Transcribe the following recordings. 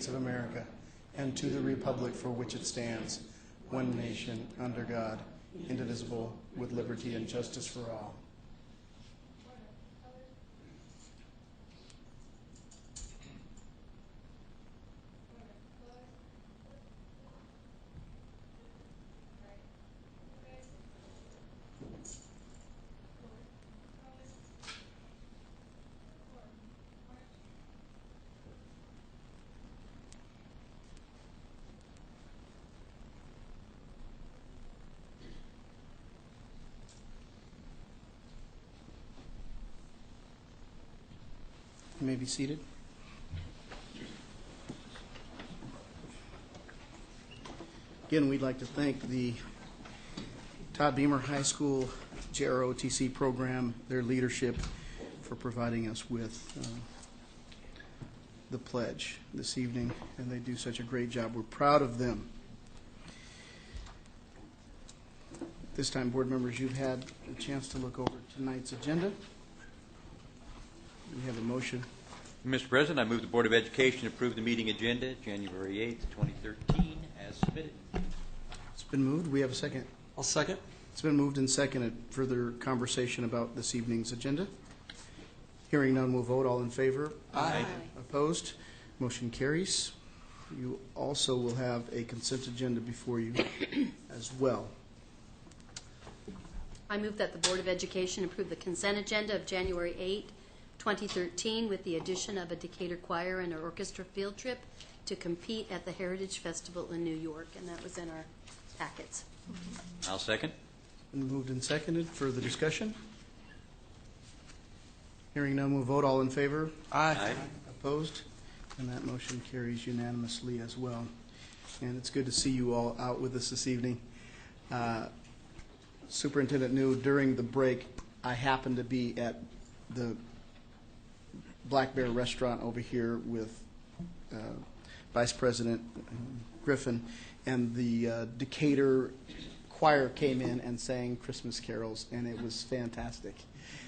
States of America and to the republic for which it stands, one nation, under God, indivisible, with liberty and justice for all. You may be seated. Again, we'd like to thank the Todd Beamer High School JROTC program, their leadership, for providing us with the pledge this evening, and they do such a great job. We're proud of them. This time, board members, you've had a chance to look over tonight's agenda. We have a motion. Mr. President, I move the Board of Education approve the meeting agenda January 8th, 2013 as submitted. It's been moved. We have a second. I'll second. It's been moved and seconded. Further conversation about this evening's agenda? Hearing none, we'll vote. All in favor? Aye. Opposed? Motion carries. You also will have a consent agenda before you as well. I move that the Board of Education approve the consent agenda of January 8, 2013, with the addition of a Decatur choir and an orchestra field trip to compete at the Heritage Festival in New York, and that was in our packets. I'll second. Been moved and seconded. Further discussion? Hearing none, we'll vote. All in favor? Aye. Opposed? And that motion carries unanimously as well. And it's good to see you all out with us this evening. Superintendent knew during the break I happened to be at the Black Bear restaurant over here with Vice President Griffin, and the Decatur choir came in and sang Christmas carols, and it was fantastic.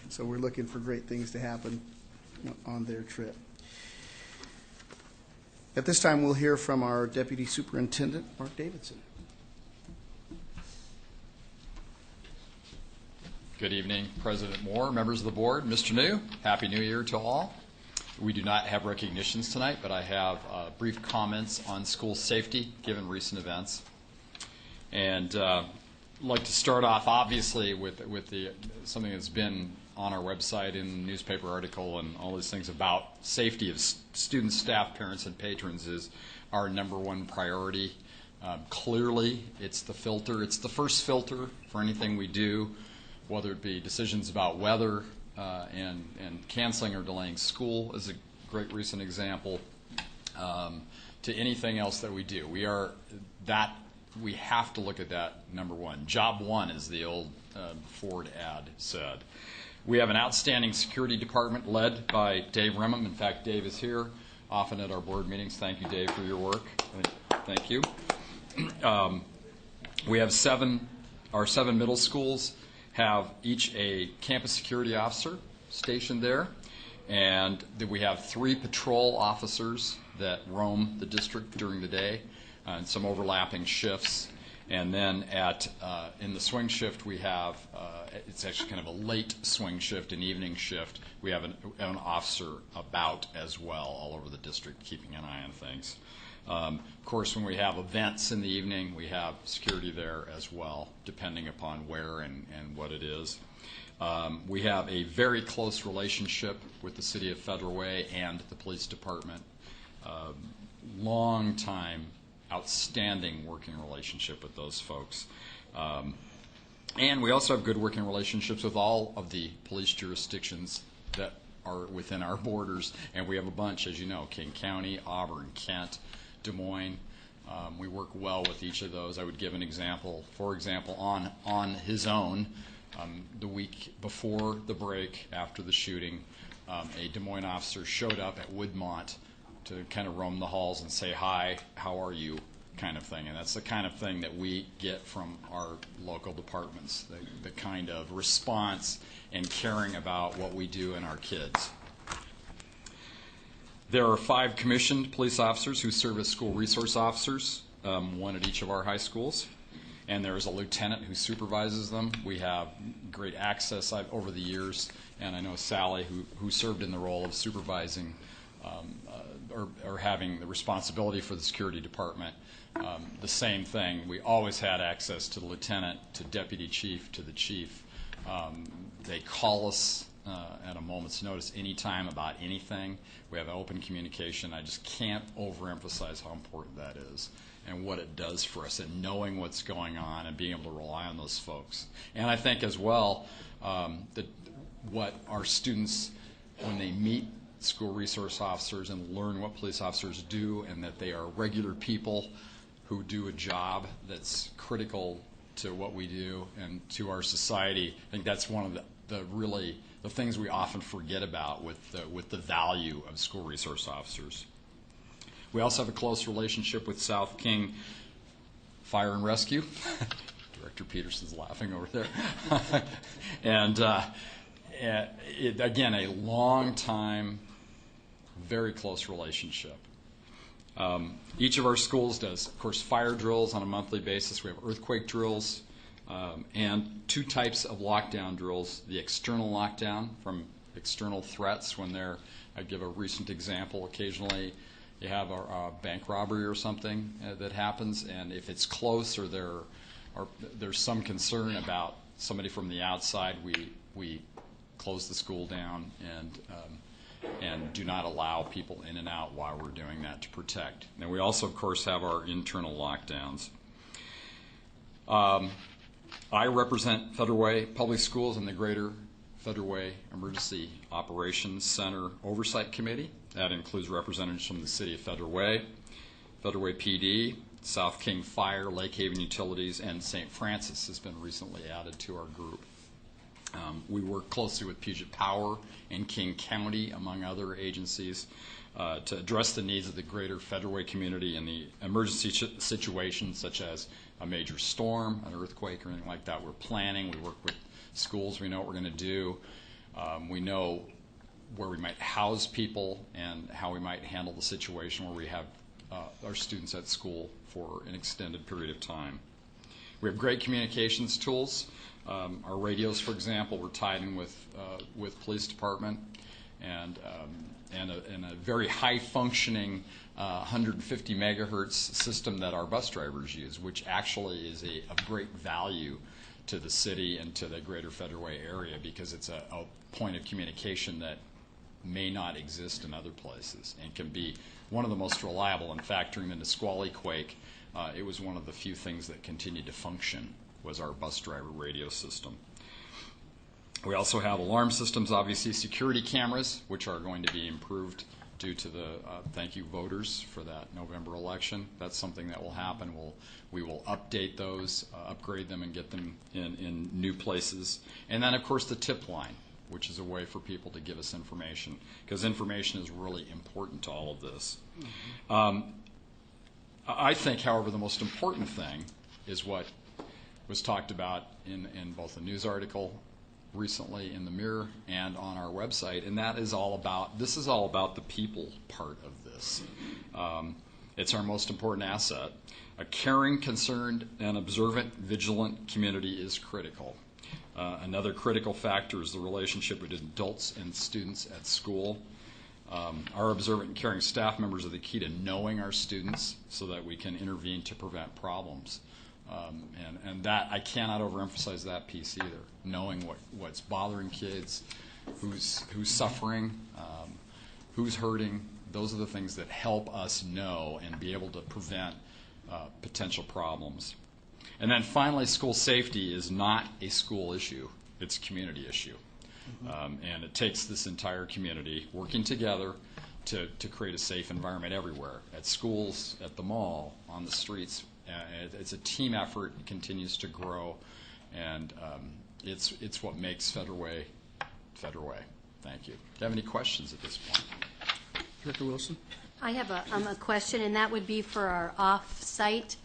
So we're looking for great things to happen on their trip. At this time, we'll hear from our Deputy Superintendent, Mark Davidson. Good evening, President Moore, members of the board, Mr. New. Happy New Year to all. We do not have recognitions tonight, but I have brief comments on school safety given recent events. And I'd like to start off, obviously, with something that's been on our website, in the newspaper article, and all these things about safety of students, staff, parents, and patrons is our number one priority. Clearly, it's the filter. It's the first filter for anything we do, whether it be decisions about weather and canceling or delaying school is a great recent example, to anything else that we do. We have to look at that number one. Job one, as the old Ford ad said. We have an outstanding security department led by Dave Remham. In fact, Dave is here often at our board meetings. Thank you, Dave, for your work. Thank you. We have our seven middle schools have each a campus security officer stationed there, and we have 3 patrol officers that roam the district during the day, and some overlapping shifts. And then in the swing shift, we have it's actually kind of a late swing shift, an evening shift. We have an officer about as well all over the district, keeping an eye on things. Of course, when we have events in the evening, we have security there as well, depending upon where and what it is. We have a very close relationship with the City of Federal Way and the police department. Long time, outstanding working relationship with those folks. And we also have good working relationships with all of the police jurisdictions that are within our borders, and we have a bunch, as you know: King County, Auburn, Kent, Des Moines. We work well with each of those. I would give an example. For example, on his own, the week before the break, after the shooting, a Des Moines officer showed up at Woodmont to kind of roam the halls and say, "Hi, how are you?" kind of thing. And that's the kind of thing that we get from our local departments, the kind of response and caring about what we do and our kids. There are 5 commissioned police officers who serve as school resource officers, 1 at each of our high schools. And there is a lieutenant who supervises them. We have great access over the years, and I know Sally, who served in the role of supervising or having the responsibility for the security department. The same thing. We always had access to the lieutenant, to deputy chief, to the chief. They call us at a moment's notice anytime about anything. We have open communication. I just can't overemphasize how important that is and what it does for us, and knowing what's going on and being able to rely on those folks. And I think as well that what our students, when they meet school resource officers and learn what police officers do, and that they are regular people who do a job that's critical to what we do and to our society, I think that's one of the things we often forget about with the value of school resource officers. We also have a close relationship with South King Fire and Rescue. Director Peterson's laughing over there. And again, a long time, very close relationship. Each of our schools does, of course, fire drills on a monthly basis. We have earthquake drills and 2 types of lockdown drills. The external lockdown from external threats when I give a recent example occasionally. You have a bank robbery or something that happens, and if it's close or there's some concern about somebody from the outside, we close the school down and do not allow people in and out while we're doing that to protect. And we also, of course, have our internal lockdowns. I represent Federal Way Public Schools and the Greater Federal Way Emergency Operations Center Oversight Committee. That includes representatives from the City of Federal Way PD, South King Fire, Lake Haven Utilities, and St. Francis has been recently added to our group. We work closely with Puget Power and King County, among other agencies, to address the needs of the greater Federal Way community in the emergency situations such as a major storm, an earthquake, or anything like that. We're planning. We work with schools. We know what we're going to do. We know where we might house people and how we might handle the situation where we have our students at school for an extended period of time. We have great communications tools. Our radios, for example, we're tied in with police department, and a very high functioning 150 megahertz system that our bus drivers use, which actually is of great value to the city and to the greater Federal Way area, because it's a point of communication that may not exist in other places and can be one of the most reliable. In fact, during the Nisqually quake, it was one of the few things that continued to function was our bus driver radio system. We also have alarm systems, obviously security cameras, which are going to be improved due to the thank you voters for that November election. That's something that will happen. We will update those, upgrade them, and get them in new places. And then, of course, the tip line, which is a way for people to give us information, because information is really important to all of this. I think, however, the most important thing is what was talked about in both a news article recently in the Mirror and on our website, and that is all about the people part of this. It's our most important asset. A caring, concerned, and observant, vigilant community is critical. Another critical factor is the relationship with adults and students at school. Our observant and caring staff members are the key to knowing our students so that we can intervene to prevent problems. And that, I cannot overemphasize that piece either. Knowing what's bothering kids, who's suffering, who's hurting, those are the things that help us know and be able to prevent potential problems. And then finally, school safety is not a school issue, it's a community issue. And it takes this entire community working together to create a safe environment everywhere, at schools, at the mall, on the streets. It's a team effort. It continues to grow, and it's what makes Federal Way Federal Way. Thank you. Do you have any questions at this point? Director Wilson? I have a question, and that would be for our off-site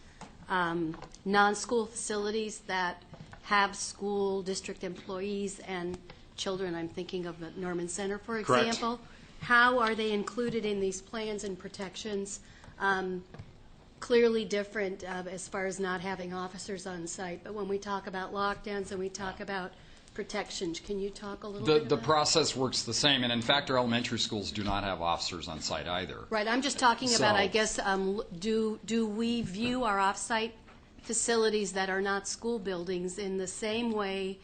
non-school facilities that have school district employees and children. I'm thinking of the Norman Center, for Correct. example. how are they included in these plans and protections? Clearly different as far as not having officers on site, but when we talk about lockdowns and we talk about protections, can you talk a little bit The about process works the same, and in fact, our elementary schools do not have officers on site either. Right, I'm just talking about, I So- guess, do we view our off-site facilities that are not school buildings in the same way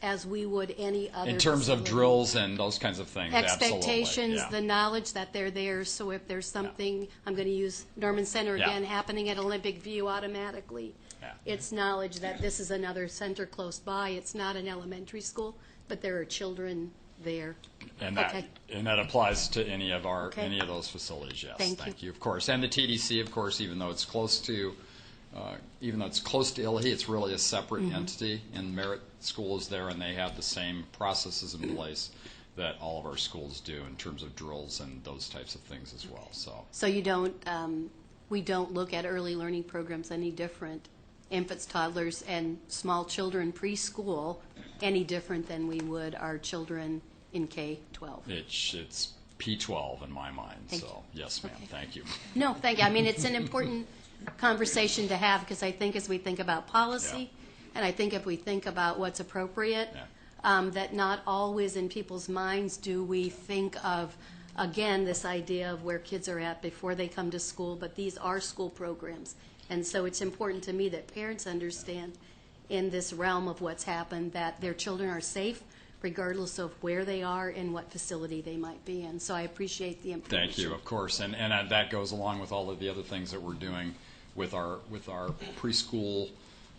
as we would any other In terms of facility? drills and those kinds of things, absolutely. Expectations, yeah. the knowledge that they're there, so if there's something, I'm going to use Norman Center Yeah. again, happening at Olympic View automatically, Yeah. it's knowledge that this is another center close by. It's not an elementary school, but there are children there. And that, Okay. and that applies to any of our, Okay. any of those facilities, yes. Thank you. Of course. And the TDC, of course, even though it's close to Illahee, it's really a separate Mm-hmm. entity, and Merritt School is there, and they have the same processes in place that all of our schools do in terms of drills and those types of things as well, so. So you don't, we don't look at early learning programs any different, infants, toddlers, and small children preschool any different than we would our children in K-12? It's P12 in my mind, Thank so, yes, ma'am, Okay. thank you. No, thank you. I mean, it's an important conversation to have, because I think as we think about policy, and I think if we think about what's appropriate, that not always in people's minds do we think of, again, this idea of where kids are at before they come to school, but these are school programs. And so it's important to me that parents understand in this realm of what's happened that their children are safe regardless of where they are and what facility they might be in. So I appreciate the information. Thank you, of course, and that goes along with all of the other things that we're doing with our preschool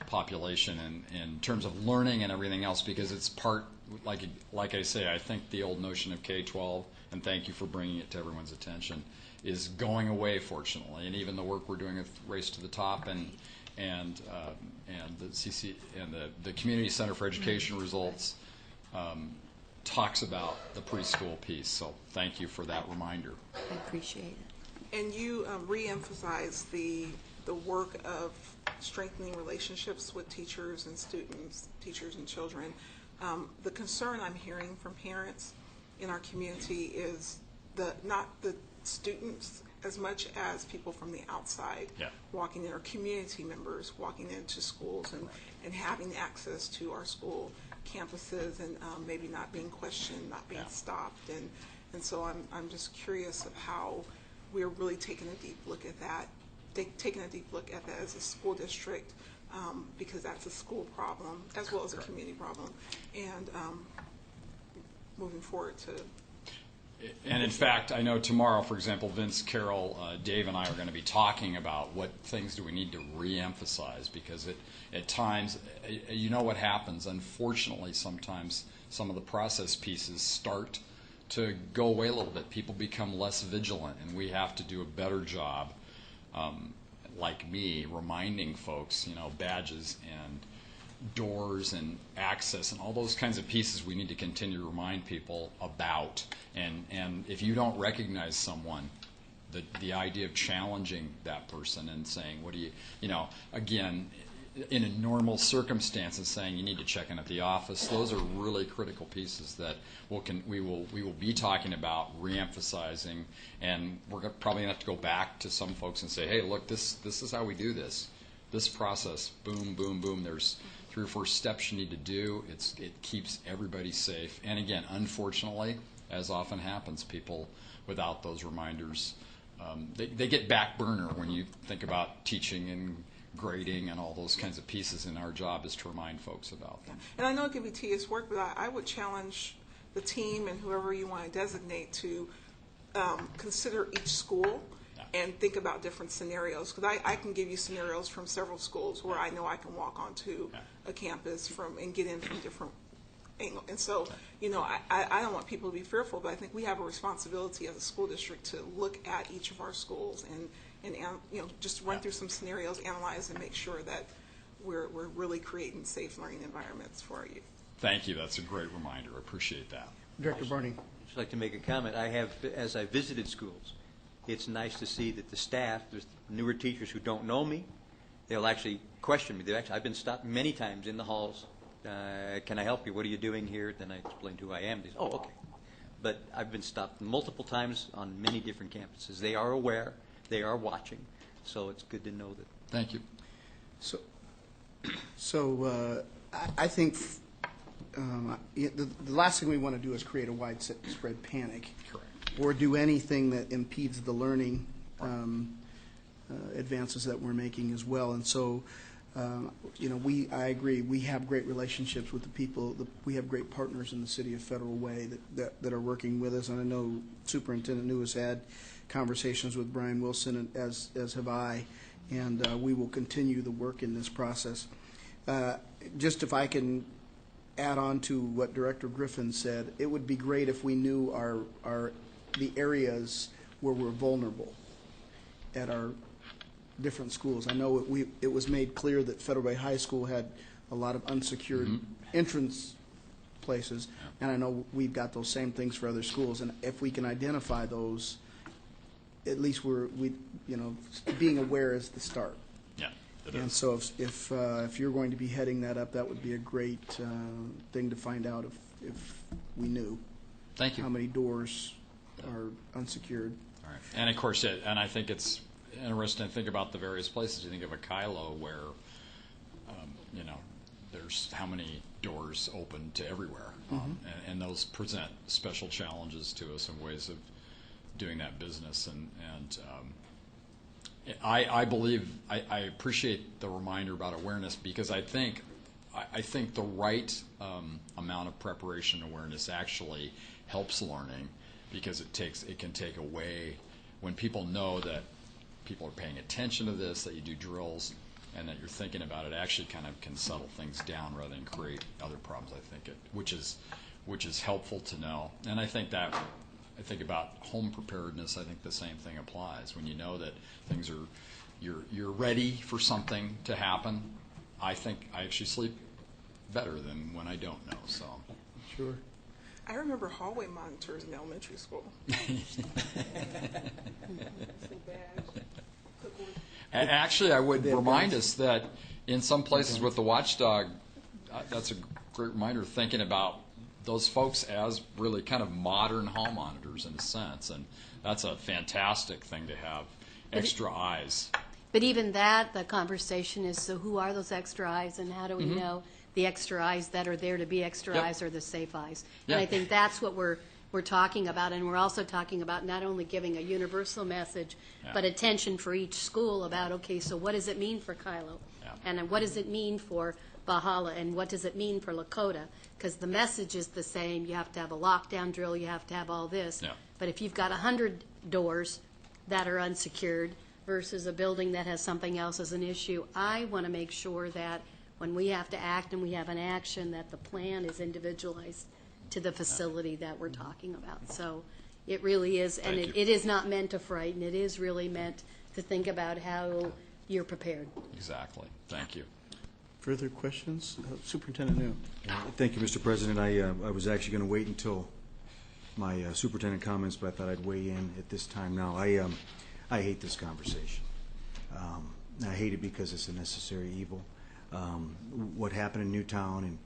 population and in terms of learning and everything else, because it's part, like I say, I think the old notion of K-12, and thank you for bringing it to everyone's attention, is going away, fortunately, and even the work we're doing with Race to the Top and the CC and the Community Center for Education results talks about the preschool piece. So thank you for that reminder. I appreciate it. And you re-emphasize the work of strengthening relationships with teachers and students, teachers and children. The concern I'm hearing from parents in our community is not the students as much as people from the outside walking in, or community members walking into schools and having access to our school campuses and maybe not being questioned, not being stopped. And so I'm just curious of how we're really taking a deep look at that, as a school district, because that's a school problem as well as a community problem, and moving forward to. And in fact, I know tomorrow, for example, Vince, Carol, Dave, and I are going to be talking about what things do we need to re-emphasize, because at times, you know what happens. Unfortunately, sometimes some of the process pieces start to go away a little bit. People become less vigilant, and we have to do a better job, like me, reminding folks, badges and doors and access and all those kinds of pieces we need to continue to remind people about. And if you don't recognize someone, the idea of challenging that person and saying, what do you, again, in a normal circumstances, saying you need to check in at the office, those are really critical pieces that we will be talking about, re-emphasizing, and we're probably going to have to go back to some folks and say, hey, look, this is how we do this process, boom, boom, boom. There's 3 or 4 steps you need to do. It keeps everybody safe. And again, unfortunately, as often happens, people without those reminders, they get back burner when you think about teaching and grading and all those kinds of pieces, and our job is to remind folks about them. And I know it can be tedious work, but I would challenge the team and whoever you want to designate to consider each school and think about different scenarios, because I can give you scenarios from several schools where I know I can walk onto a campus and get in from different angles. And so, I don't want people to be fearful, but I think we have a responsibility as a school district to look at each of our schools and just run through some scenarios, analyze, and make sure that we're really creating safe learning environments for our youth. Thank you. That's a great reminder. I appreciate that. Director Barney. I'd just like to make a comment. As I visited schools, it's nice to see that the staff, there's newer teachers who don't know me, they'll actually question me. I've been stopped many times in the halls. Can I help you? What are you doing here? Then I explained who I am. They say, oh, okay. but I've been stopped multiple times on many different campuses. They are aware, they are watching, so it's good to know that. Thank you. So I think the last thing we want to do is create a widespread panic. Correct. Or do anything that impedes the learning advances that we're making as well. And so, I agree. We have great relationships with the people. We have great partners in the city of Federal Way that are working with us. And I know Superintendent New has had conversations with Brian Wilson, as have I. And we will continue the work in this process. Just if I can add on to what Director Griffin said, it would be great if we knew the areas where we're vulnerable at our different schools. I know it was made clear that Federal Way High School had a lot of unsecured entrance places, and I know we've got those same things for other schools. And if we can identify those, at least being aware is the start. Yeah, it And is. so if you're going to be heading that up, that would be a great thing to find out if we knew Thank you. how many doors are unsecured. All right. And of course, and I think it's interesting to think about the various places. You think of a Kylo where, there's how many doors open to everywhere. And those present special challenges to us in ways of doing that business. And I believe, I appreciate the reminder about awareness, because I think the right amount of preparation and awareness actually helps learning, because it can take away when people know that people are paying attention to this, that you do drills, and that you're thinking about it. Actually kind of can settle things down rather than create other problems. I think which is helpful to know. And I think about home preparedness. I think the same thing applies. When you know that things are, you're ready for something to happen. I think I actually sleep better than when I don't know. So Sure. I remember hallway monitors in elementary school. And actually, I would remind us that in some places with the watchdog, that's a great reminder, thinking about those folks as really kind of modern hall monitors in a sense. And that's a fantastic thing to have extra eyes. But even that, the conversation is, so who are those extra eyes, and how do we know the extra eyes that are there to be extra Yep. eyes are the safe eyes? Yeah. And I think that's what we're talking about, and we're also talking about not only giving a universal message, Yeah. but attention for each school about, okay, so what does it mean for Kylo? Yeah. And then what does it mean for Valhalla, and what does it mean for Lakota? Because the message is the same. You have to have a lockdown drill, you have to have all this. Yeah. But if you've got 100 doors that are unsecured versus a building that has something else as an issue, I want to make sure that when we have to act and we have an action, that the plan is individualized to the facility that we're talking about. So it really is, and Thank it is not meant to frighten. It is really meant to think about how you're prepared. Exactly. Thank you. Further questions? Superintendent New. Thank you, Mr. President. I was actually going to wait until my superintendent comments, but I thought I'd weigh in at this time now. I hate this conversation. I hate it because it's a necessary evil. What happened in Newtown and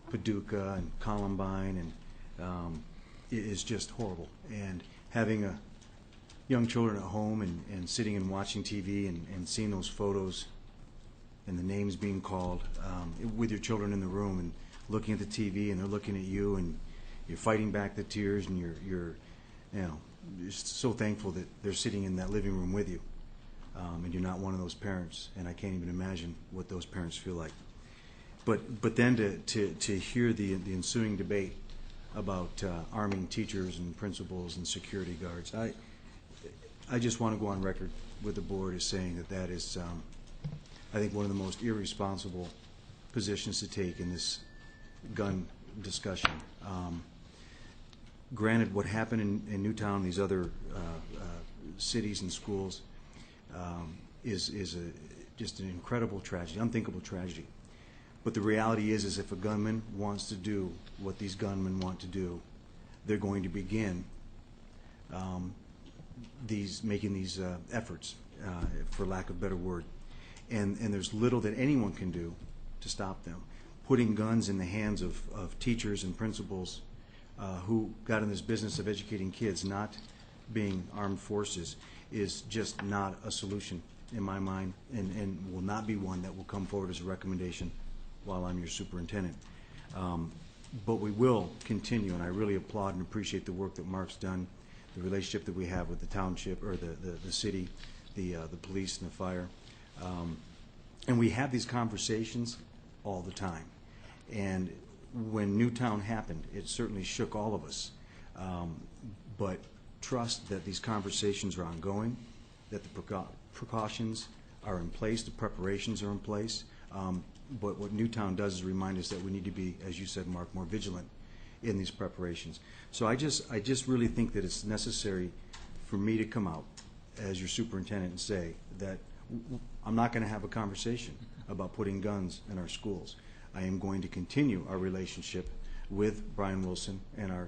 Paducah and Columbine and is just horrible. And having young children at home and sitting and watching TV and seeing those photos and the names being called with your children in the room and looking at the TV, and they're looking at you, and you're fighting back the tears, and you're just so thankful that they're sitting in that living room with you, and you're not one of those parents. And I can't even imagine what those parents feel like. But then to hear the ensuing debate about arming teachers and principals and security guards, I just want to go on record with the board as saying that is, I think, one of the most irresponsible positions to take in this gun discussion. Granted, what happened in Newtown, these other cities and schools, is just an incredible tragedy, unthinkable tragedy. But the reality is if a gunman wants to do what these gunmen want to do, they're going to begin making these efforts, for lack of a better word. And there's little that anyone can do to stop them. Putting guns in the hands of teachers and principals who got in this business of educating kids not being armed forces is just not a solution in my mind, and will not be one that will come forward as a recommendation while I'm your superintendent. But we will continue, and I really applaud and appreciate the work that Mark's done, the relationship that we have with the township, or the city, the police and the fire. And we have these conversations all the time. And when Newtown happened, it certainly shook all of us. But trust that these conversations are ongoing, that the precautions are in place, the preparations are in place. But what Newtown does is remind us that we need to be, as you said, Mark, more vigilant in these preparations. So I just really think that it's necessary for me to come out as your superintendent and say that I'm not going to have a conversation about putting guns in our schools. I am going to continue our relationship with Brian Wilson and our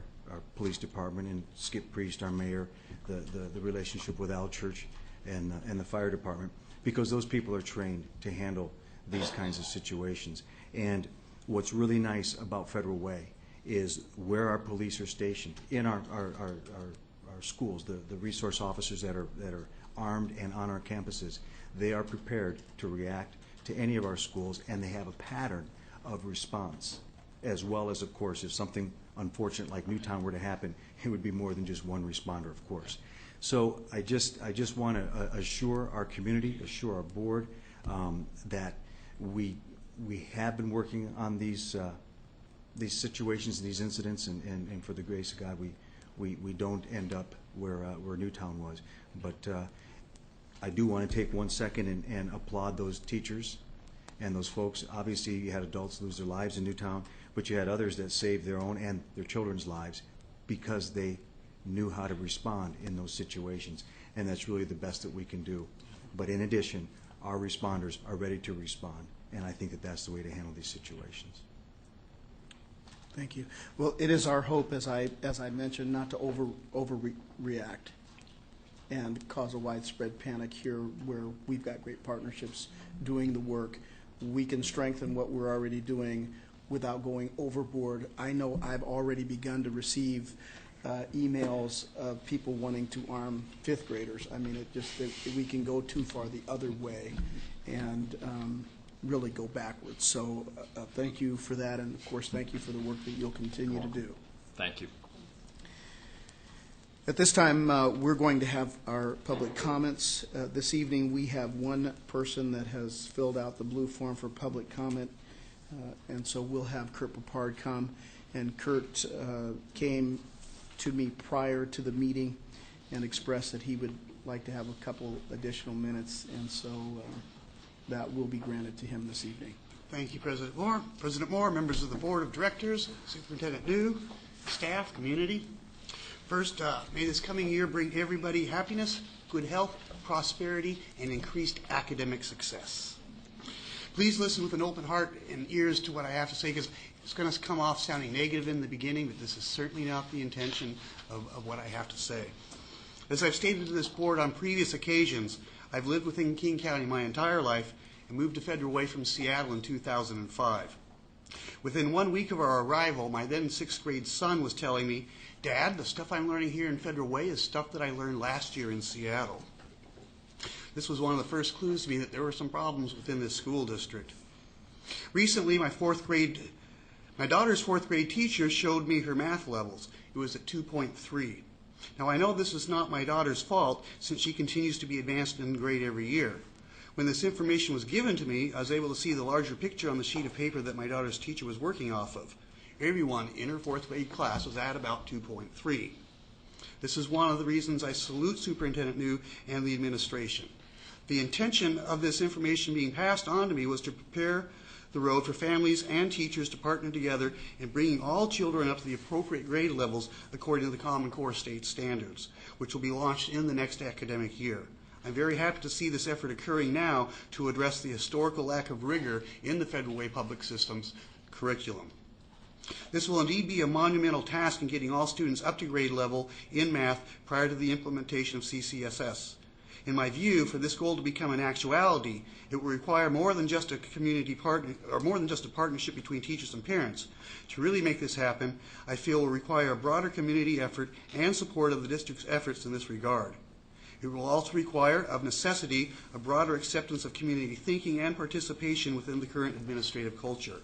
police department, and Skip Priest, our mayor, the relationship with Al Church and the fire department, because those people are trained to handle these kinds of situations. And what's really nice about Federal Way is where our police are stationed in our schools, the resource officers that are armed and on our campuses, they are prepared to react to any of our schools, and they have a pattern of response, as well as, of course, if something unfortunate like Newtown were to happen, it would be more than just one responder, of course. So I just want to assure our community, assure our board that we have been working on these situations and these incidents, and for the grace of God, we don't end up where Newtown was. But I do want to take 1 second and applaud those teachers and those folks. Obviously, you had adults lose their lives in Newtown, but you had others that saved their own and their children's lives because they knew how to respond in those situations, and that's really the best that we can do. But in addition, our responders are ready to respond, and I think that that's the way to handle these situations. Thank you. Well, it is our hope, as I mentioned, not to overreact and cause a widespread panic here where we've got great partnerships doing the work. We can strengthen what we're already doing without going overboard. I know I've already begun to receive emails of people wanting to arm fifth graders. I mean, we can go too far the other way and really go backwards. So thank you for that, and of course thank you for the work that you'll continue to do. Thank you. At this time, we're going to have our public comments. This evening, we have one person that has filled out the blue form for public comment, and so we'll have Kurt Papard come. And Kurt came to me prior to the meeting and expressed that he would like to have a couple additional minutes, and so that will be granted to him this evening. Thank you, President Moore. President Moore, members of the Board of Directors, Superintendent New, staff, community. First, may this coming year bring everybody happiness, good health, prosperity, and increased academic success. Please listen with an open heart and ears to what I have to say, because it's going to come off sounding negative in the beginning, but this is certainly not the intention of what I have to say. As I've stated to this board on previous occasions, I've lived within King County my entire life and moved to Federal Way from Seattle in 2005. Within 1 week of our arrival, my then 6th grade son was telling me, "Dad, the stuff I'm learning here in Federal Way is stuff that I learned last year in Seattle." This was one of the first clues to me that there were some problems within this school district. Recently, my daughter's 4th grade teacher showed me her math levels. It was at 2.3. Now, I know this is not my daughter's fault, since she continues to be advanced in grade every year. When this information was given to me, I was able to see the larger picture on the sheet of paper that my daughter's teacher was working off of. Everyone in her 4th grade class was at about 2.3. This is one of the reasons I salute Superintendent New and the administration. The intention of this information being passed on to me was to prepare the road for families and teachers to partner together in bringing all children up to the appropriate grade levels according to the Common Core state standards, which will be launched in the next academic year. I'm very happy to see this effort occurring now to address the historical lack of rigor in the Federal Way public system's curriculum. This will indeed be a monumental task in getting all students up to grade level in math prior to the implementation of CCSS. In my view, for this goal to become an actuality, it will require more than just a community partner, or more than just a partnership between teachers and parents. To really make this happen, I feel will require a broader community effort and support of the district's efforts in this regard. It will also require, of necessity, a broader acceptance of community thinking and participation within the current administrative culture.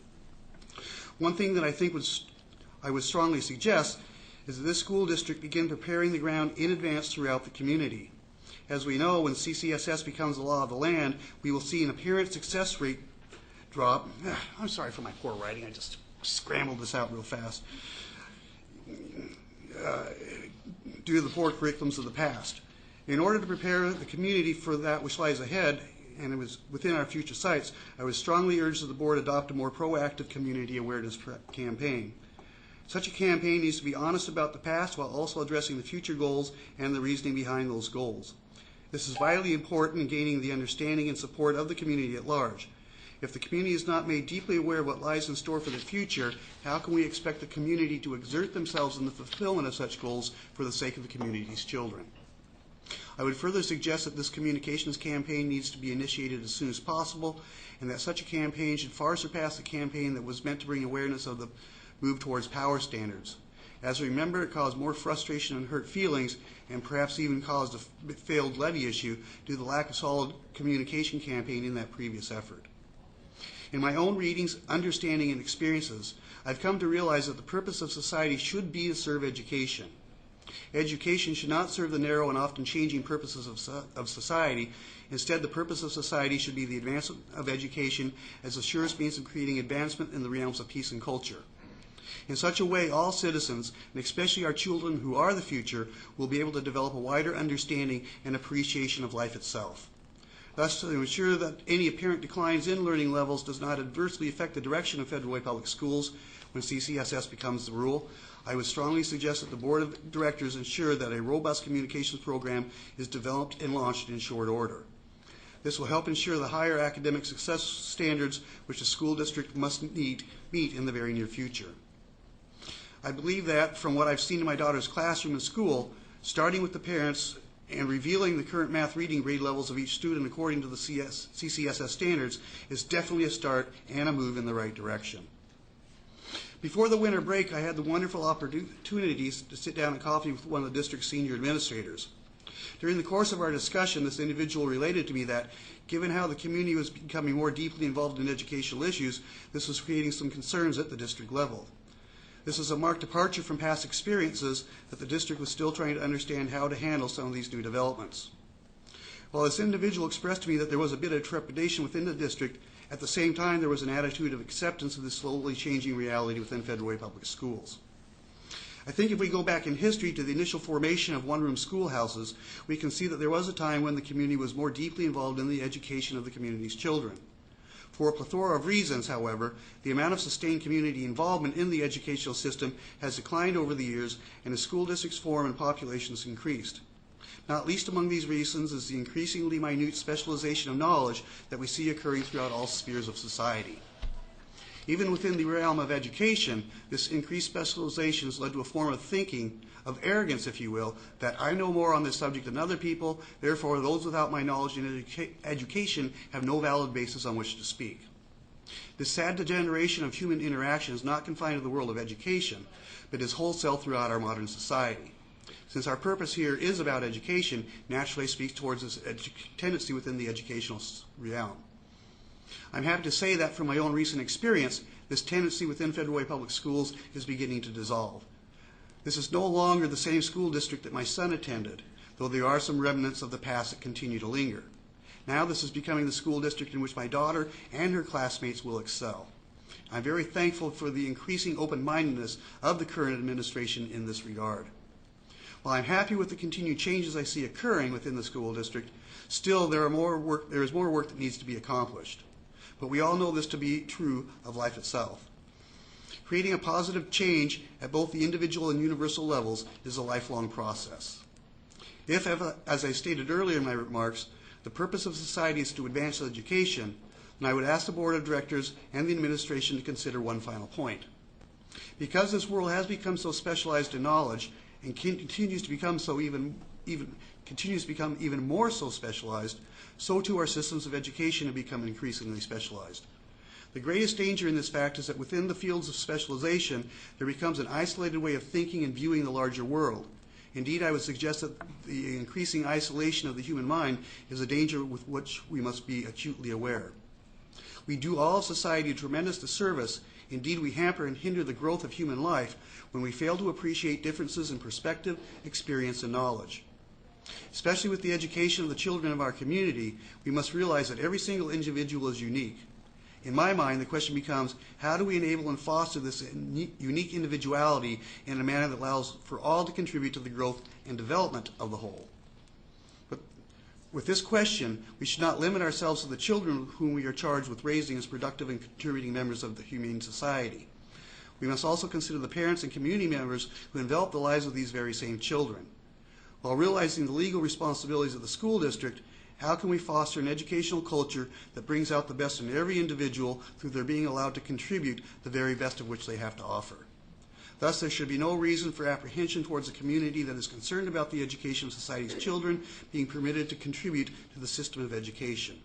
One thing that I would strongly suggest is that this school district begin preparing the ground in advance throughout the community. As we know, when CCSS becomes the law of the land, we will see an apparent success rate drop. I'm sorry for my poor writing. I just scrambled this out real fast. Due to the poor curriculums of the past. In order to prepare the community for that which lies ahead, and it was within our future sites, I would strongly urge that the board adopt a more proactive community awareness campaign. Such a campaign needs to be honest about the past while also addressing the future goals and the reasoning behind those goals. This is vitally important in gaining the understanding and support of the community at large. If the community is not made deeply aware of what lies in store for the future, how can we expect the community to exert themselves in the fulfillment of such goals for the sake of the community's children? I would further suggest that this communications campaign needs to be initiated as soon as possible, and that such a campaign should far surpass the campaign that was meant to bring awareness of the move towards power standards. As we remember, it caused more frustration and hurt feelings, and perhaps even caused a failed levy issue due to the lack of solid communication campaign in that previous effort. In my own readings, understanding, and experiences, I've come to realize that the purpose of society should be to serve education. Education should not serve the narrow and often changing purposes of society. Instead, the purpose of society should be the advancement of education as the surest means of creating advancement in the realms of peace and culture. In such a way, all citizens, and especially our children who are the future, will be able to develop a wider understanding and appreciation of life itself. Thus, to ensure that any apparent declines in learning levels does not adversely affect the direction of Federal Way Public Schools when CCSS becomes the rule, I would strongly suggest that the Board of Directors ensure that a robust communications program is developed and launched in short order. This will help ensure the higher academic success standards which the school district must meet in the very near future. I believe that, from what I've seen in my daughter's classroom and school, starting with the parents and revealing the current math reading grade levels of each student according to the CCSS standards is definitely a start and a move in the right direction. Before the winter break, I had the wonderful opportunities to sit down and coffee with one of the district's senior administrators. During the course of our discussion, this individual related to me that, given how the community was becoming more deeply involved in educational issues, this was creating some concerns at the district level. This is a marked departure from past experiences that the district was still trying to understand how to handle some of these new developments. While this individual expressed to me that there was a bit of trepidation within the district, at the same time there was an attitude of acceptance of this slowly changing reality within Federal Way Public Schools. I think if we go back in history to the initial formation of one-room schoolhouses, we can see that there was a time when the community was more deeply involved in the education of the community's children. For a plethora of reasons, however, the amount of sustained community involvement in the educational system has declined over the years, and as school districts form and populations increased. Not least among these reasons is the increasingly minute specialization of knowledge that we see occurring throughout all spheres of society. Even within the realm of education, this increased specialization has led to a form of thinking, of arrogance, if you will, that I know more on this subject than other people, therefore those without my knowledge in education have no valid basis on which to speak. This sad degeneration of human interaction is not confined to the world of education, but is wholesale throughout our modern society. Since our purpose here is about education, naturally speaks towards this tendency within the educational realm. I'm happy to say that from my own recent experience, this tendency within Federal Way Public Schools is beginning to dissolve. This is no longer the same school district that my son attended, though there are some remnants of the past that continue to linger. Now this is becoming the school district in which my daughter and her classmates will excel. I'm very thankful for the increasing open-mindedness of the current administration in this regard. While I'm happy with the continued changes I see occurring within the school district, still there is more work that needs to be accomplished. But we all know this to be true of life itself. Creating a positive change at both the individual and universal levels is a lifelong process. If, as I stated earlier in my remarks, the purpose of society is to advance education, then I would ask the Board of Directors and the administration to consider one final point. Because this world has become so specialized in knowledge and continues to become so even continues to become even more so specialized, so too our systems of education have become increasingly specialized. The greatest danger in this fact is that within the fields of specialization, there becomes an isolated way of thinking and viewing the larger world. Indeed, I would suggest that the increasing isolation of the human mind is a danger with which we must be acutely aware. We do all of society a tremendous disservice. Indeed, we hamper and hinder the growth of human life when we fail to appreciate differences in perspective, experience, and knowledge. Especially with the education of the children of our community, we must realize that every single individual is unique. In my mind, the question becomes, how do we enable and foster this unique individuality in a manner that allows for all to contribute to the growth and development of the whole? But with this question, we should not limit ourselves to the children whom we are charged with raising as productive and contributing members of the humane society. We must also consider the parents and community members who envelop the lives of these very same children. While realizing the legal responsibilities of the school district, how can we foster an educational culture that brings out the best in every individual through their being allowed to contribute the very best of which they have to offer? Thus, there should be no reason for apprehension towards a community that is concerned about the education of society's children being permitted to contribute to the system of education.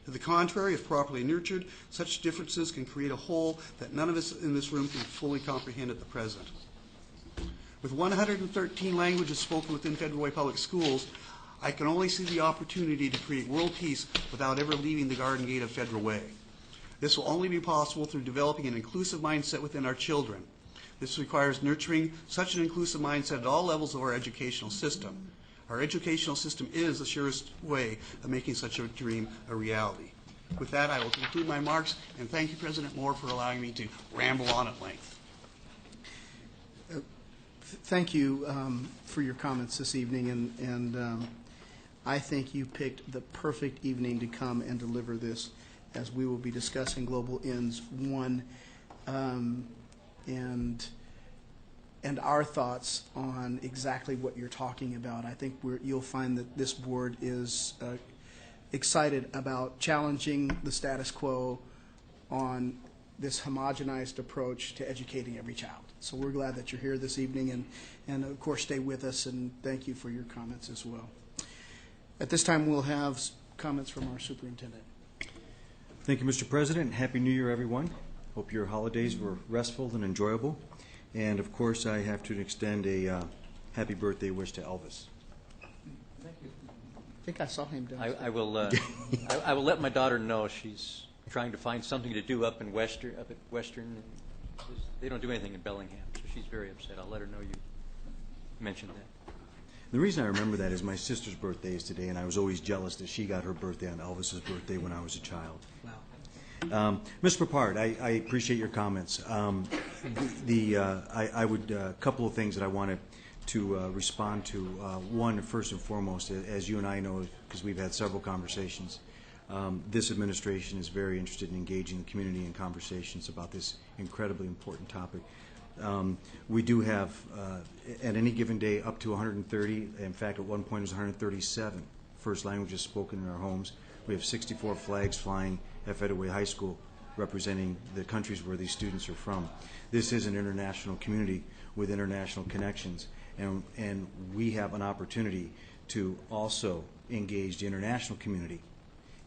To the contrary, if properly nurtured, such differences can create a whole that none of us in this room can fully comprehend at the present. With 113 languages spoken within Federal Way Public Schools, I can only see the opportunity to create world peace without ever leaving the garden gate of Federal Way. This will only be possible through developing an inclusive mindset within our children. This requires nurturing such an inclusive mindset at all levels of our educational system. Our educational system is the surest way of making such a dream a reality. With that, I will conclude my remarks, and thank you, President Moore, for allowing me to ramble on at length. Thank you for your comments this evening, and I think you picked the perfect evening to come and deliver this, as we will be discussing Global Ends 1 and our thoughts on exactly what you're talking about. I think you'll find that this board is excited about challenging the status quo on this homogenized approach to educating every child. So we're glad that you're here this evening, and of course stay with us, and thank you for your comments as well. At this time, we'll have comments from our superintendent. Thank you, Mr. President. Happy New Year, everyone. Hope your holidays were restful and enjoyable. And of course, I have to extend a happy birthday wish to Elvis. Thank you. I think I saw him downstairs. I will let my daughter know she's trying to find something to do up at Western. They don't do anything in Bellingham, so she's very upset. I'll let her know you mentioned that. The reason I remember that is my sister's birthday is today, and I was always jealous that she got her birthday on Elvis's birthday when I was a child. Wow. Mr. Papard, I appreciate your comments. I would a couple of things that I wanted to respond to. One, first and foremost, as you and I know, because we've had several conversations, this administration is very interested in engaging the community in conversations about this incredibly important topic. We do have, at any given day, up to 130. In fact, at one point, it was 137 first languages spoken in our homes. We have 64 flags flying at Federal Way High School, representing the countries where these students are from. This is an international community with international connections, and we have an opportunity to also engage the international community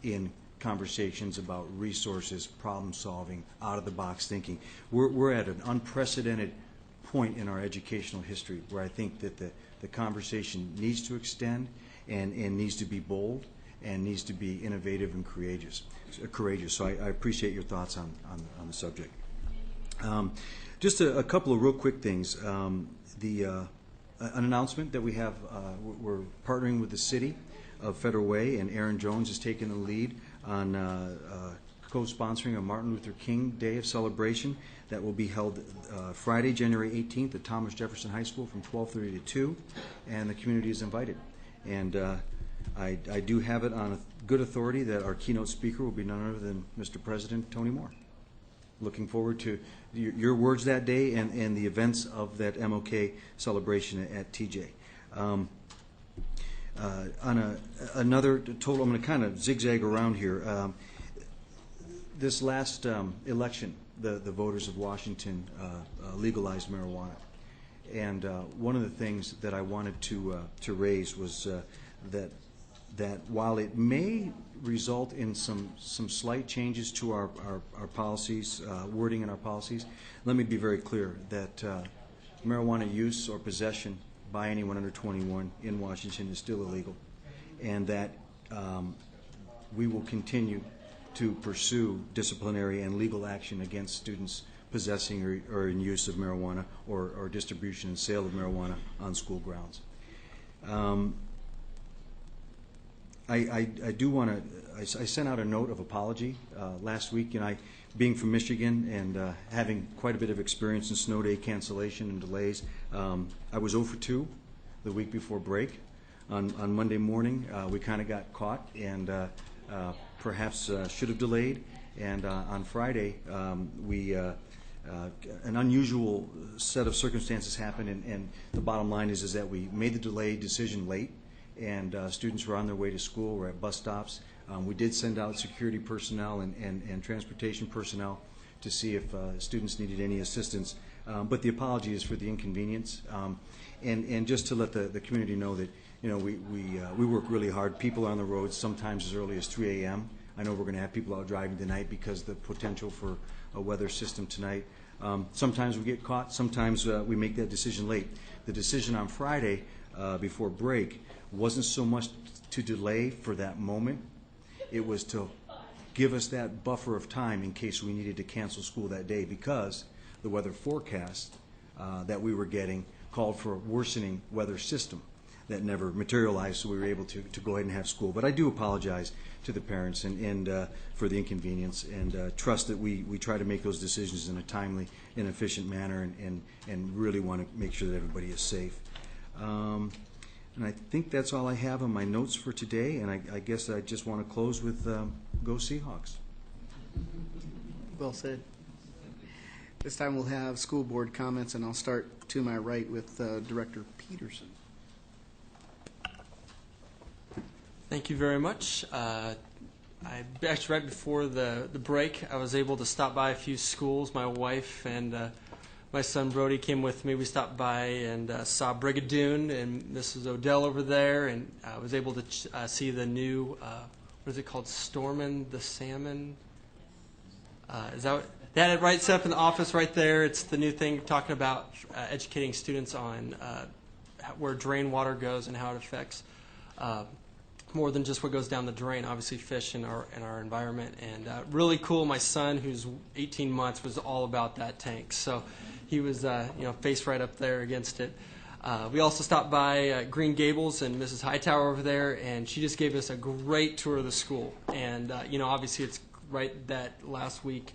in conversations about resources, problem solving, out-of-the-box thinking. We're at an unprecedented point in our educational history where I think that the conversation needs to extend and needs to be bold and needs to be innovative and courageous. So I appreciate your thoughts on the subject. Just a couple of real quick things. An announcement that we have, we're partnering with the city of Federal Way, and Aaron Jones is taking the lead on co-sponsoring a Martin Luther King Day of celebration that will be held Friday, January 18th at Thomas Jefferson High School from 12:30 to 2, and the community is invited. And I do have it on a good authority that our keynote speaker will be none other than Mr. President Tony Moore. Looking forward to your words that day and the events of that MLK celebration at TJ. On another total, I'm going to kind of zigzag around here. This last election, the voters of Washington legalized marijuana. And one of the things that I wanted to raise was that while it may result in some slight changes to our policies, wording in our policies, let me be very clear that marijuana use or possession by anyone under 21 in Washington is still illegal, and that we will continue to pursue disciplinary and legal action against students possessing or in use of marijuana or distribution and sale of marijuana on school grounds. I do want to, I sent out a note of apology last week, and being from Michigan and having quite a bit of experience in snow day cancellation and delays, I was 0 for 2 the week before break. On Monday morning, we kind of got caught and perhaps should have delayed. And on Friday, an unusual set of circumstances happened, and the bottom line is that we made the delay decision late, and students were on their way to school, were at bus stops. We did send out security personnel and transportation personnel to see if students needed any assistance. But the apology is for the inconvenience. And just to let the community know that, you know, we work really hard. People are on the roads sometimes as early as 3 a.m. I know we're going to have people out driving tonight because the potential for a weather system tonight. Sometimes we get caught. Sometimes we make that decision late. The decision on Friday before break wasn't so much to delay for that moment. It was to give us that buffer of time in case we needed to cancel school that day, because the weather forecast that we were getting called for a worsening weather system that never materialized, so we were able to go ahead and have school. But I do apologize to the parents and for the inconvenience, and trust that we try to make those decisions in a timely and efficient manner, and really want to make sure that everybody is safe. And I think that's all I have on my notes for today, and I guess I just want to close with Go Seahawks. Well said. This time we'll have school board comments, and I'll start to my right with Director Peterson. Thank you very much. Actually, right before the break, I was able to stop by a few schools. My wife and my son Brody came with me. We stopped by and saw Brigadoon and Mrs. Odell over there, and I was able to see the new, what is it called, Stormin' the Salmon? Is that what? They had it right set up in the office right there. It's the new thing talking about educating students on where drain water goes and how it affects more than just what goes down the drain, obviously fish in our environment. And really cool. My son, who's 18 months, was all about that tank. So he was faced right up there against it. We also stopped by Green Gables and Mrs. Hightower over there, and she just gave us a great tour of the school. And obviously it's right that last week